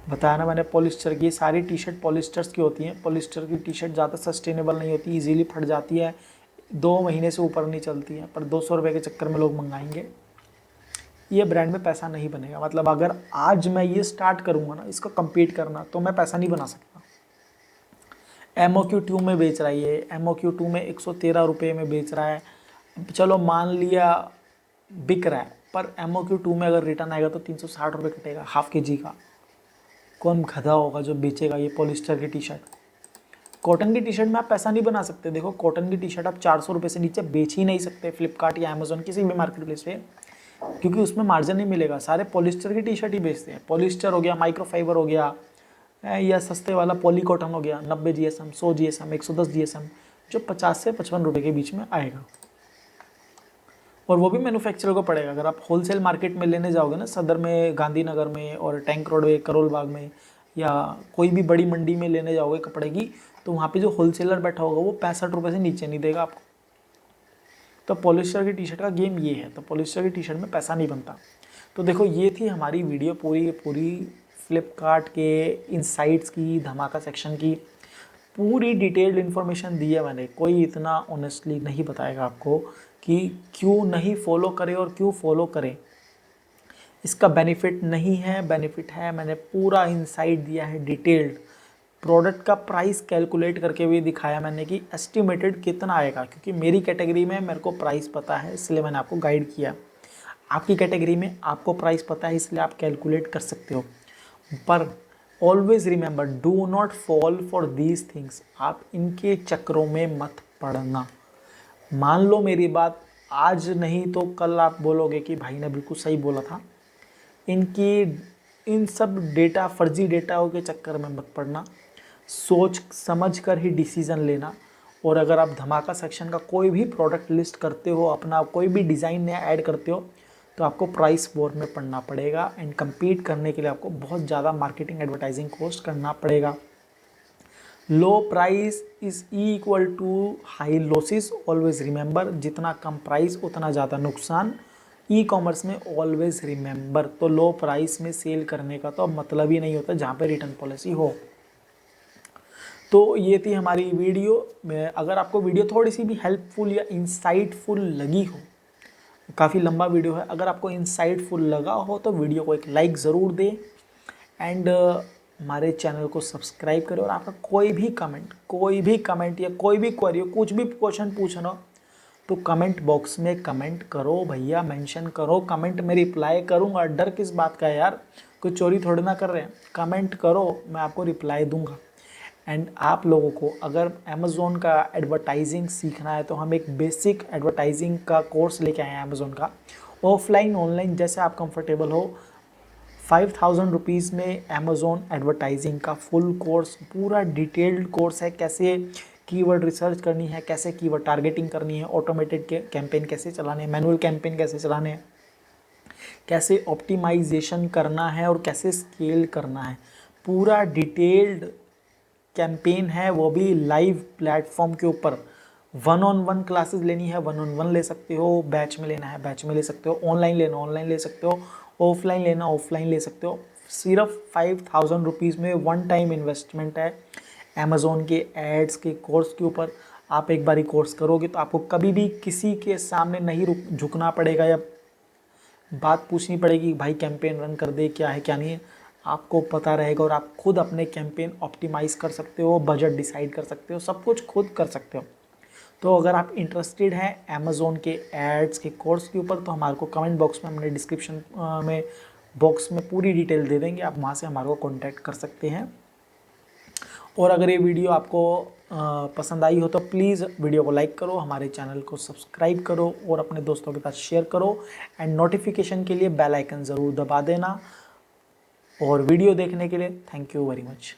बताया ना मैंने पॉलिस्टर की। सारी टी शर्ट पॉलिस्टर्स की होती हैं। पॉलिस्टर की टी शर्ट ज़्यादा सस्टेनेबल नहीं होती, इजीली फट जाती है, 2 महीने से ऊपर नहीं चलती है, पर 200 रुपये के चक्कर में लोग मंगाएंगे। ये ब्रांड में पैसा नहीं बनेगा। मतलब अगर आज मैं ये स्टार्ट करूँगा ना इसको कम्पीट करना, तो मैं पैसा नहीं बना सकता। MOQ2 में बेच रहा है ये, MOQ2 में 113 रुपये में बेच रहा है। चलो मान लिया बिक रहा है, पर MOQ2 में अगर रिटर्न आएगा तो 360 रुपये कटेगा हाफ के जी का। कौन गधा होगा जो बेचेगा ये पॉलिस्टर की टी शर्ट। कॉटन की टी शर्ट में आप पैसा नहीं बना सकते। देखो कॉटन की टी शर्ट आप 400 रुपये से नीचे बेच ही नहीं सकते फ्लिपकार्ट या अमेजोन किसी भी मार्केट प्लेस पे, क्योंकि उसमें मार्जिन नहीं मिलेगा। सारे पॉलिस्टर की टी शर्ट ही बेचते हैं। पॉलिस्टर हो गया, माइक्रोफाइबर हो गया, या सस्ते वाला पॉली कॉटन हो गया, 90 GSM, 100 GSM, 110 GSM, जो 50 से 55 रुपये के बीच में आएगा। और वो भी मैन्युफैक्चरर को पड़ेगा। अगर आप होलसेल मार्केट में लेने जाओगे ना, सदर में, गांधीनगर में और टैंक रोड में, करोल बाग में, या कोई भी बड़ी मंडी में लेने जाओगे कपड़े की, तो वहाँ पे जो होलसेलर बैठा होगा वो 65 रुपये से नीचे नहीं देगा आपको। तो पॉलिस्टर की टी शर्ट का गेम ये है। तो पॉलिस्टर की टी शर्ट में पैसा नहीं बनता। तो देखो ये थी हमारी वीडियो पूरी फ्लिपकार्ट के इनसाइट्स की, धमाका सेक्शन की पूरी डिटेल्ड इन्फॉर्मेशन दी है मैंने। कोई इतना ऑनेस्टली नहीं बताएगा आपको कि क्यों नहीं फॉलो करें और क्यों फॉलो करें। इसका बेनिफिट नहीं है, बेनिफिट है। मैंने पूरा इनसाइट दिया है डिटेल्ड। प्रोडक्ट का प्राइस कैलकुलेट करके भी दिखाया मैंने कि एस्टिमेटेड कितना आएगा, क्योंकि मेरी कैटेगरी में मेरे को प्राइस पता है इसलिए मैंने आपको गाइड किया। आपकी कैटेगरी में आपको प्राइस पता है इसलिए आप कैलकुलेट कर सकते हो। पर always remember, do not fall for these things. आप इनके चक्रों में मत पड़ना। मान लो मेरी बात, आज नहीं तो कल आप बोलोगे कि भाई ने बिल्कुल सही बोला था। इन सब डेटा, फर्जी डेटाओं के चक्कर में मत पड़ना। सोच समझ कर ही डिसीज़न लेना। और अगर आप धमाका सेक्शन का कोई भी प्रोडक्ट लिस्ट करते हो, अपना कोई भी डिज़ाइन नया ऐड करते हो, तो आपको प्राइस वॉर में पड़ना पड़ेगा। एंड compete करने के लिए आपको बहुत ज़्यादा मार्केटिंग एडवर्टाइजिंग कॉस्ट करना पड़ेगा। Low price is equal to high losses. Always remember, जितना कम प्राइस उतना ज़्यादा नुकसान। ई-कॉमर्स में ऑलवेज रिमेंबर। तो लो प्राइस में सेल करने का तो मतलब ही नहीं होता जहाँ पे रिटर्न पॉलिसी हो। तो ये थी हमारी वीडियो। अगर आपको वीडियो थोड़ी सी भी हेल्पफुल या इंसाइटफुल लगी हो, काफ़ी लंबा वीडियो है, अगर आपको इंसाइटफुल लगा हो तो वीडियो को एक लाइक ज़रूर दें। एंड हमारे चैनल को सब्सक्राइब करें। और आपका कोई भी कमेंट या कोई भी क्वेरी हो, कुछ भी क्वेश्चन पूछना हो, तो कमेंट बॉक्स में कमेंट करो भैया, मेंशन करो। कमेंट में रिप्लाई करूँगा। डर किस बात का है यार, कोई चोरी थोड़ी ना कर रहे हैं। कमेंट करो, मैं आपको रिप्लाई दूंगा। एंड आप लोगों को अगर अमेज़ोन का एडवर्टाइजिंग सीखना है तो हम एक बेसिक एडवर्टाइजिंग का कोर्स लेके आए हैं अमेज़ोन का। ऑफलाइन ऑनलाइन जैसे आप कंफर्टेबल हो। 5000 रुपीज़ में अमेज़ोन एडवर्टाइजिंग का फुल कोर्स, पूरा डिटेल्ड कोर्स है। कैसे कीवर्ड रिसर्च करनी है, कैसे कीवर्ड टारगेटिंग करनी है, ऑटोमेटेड कैंपेन कैसे चलाने हैं, मैनुअल कैंपेन कैसे चलाने हैं, कैसे ऑप्टिमाइजेशन करना है और कैसे स्केल करना है। पूरा डिटेल्ड कैंपेन है, वो भी लाइव प्लेटफॉर्म के ऊपर। 1-on-1 क्लासेस लेनी है 1-on-1 ले सकते हो, बैच में लेना है बैच में ले सकते हो, ऑनलाइन लेना ऑनलाइन ले सकते हो, ऑफलाइन लेना ऑफलाइन ले सकते हो। सिर्फ 5000 रुपीज़ में वन टाइम इन्वेस्टमेंट है अमेज़ोन के एड्स के कोर्स के ऊपर। आप एक बारी कोर्स करोगे तो आपको कभी भी किसी के सामने नहीं झुकना पड़ेगा या बात पूछनी पड़ेगी भाई कैंपेन रन कर दे, क्या है क्या नहीं है। आपको पता रहेगा और आप खुद अपने कैंपेन ऑप्टिमाइज़ कर सकते हो, बजट डिसाइड कर सकते हो, सब कुछ खुद कर सकते हो। तो अगर आप इंटरेस्टेड हैं अमेज़ोन के एड्स के कोर्स के ऊपर, तो हमारे को कमेंट बॉक्स में, हमने डिस्क्रिप्शन में बॉक्स में पूरी डिटेल दे देंगे, आप वहाँ से हमारे को कॉन्टैक्ट कर सकते हैं। और अगर ये वीडियो आपको पसंद आई हो तो प्लीज़ वीडियो को लाइक करो, हमारे चैनल को सब्सक्राइब करो और अपने दोस्तों के साथ शेयर करो। एंड नोटिफिकेशन के लिए बेल आइकन ज़रूर दबा देना। और वीडियो देखने के लिए थैंक यू वेरी मच।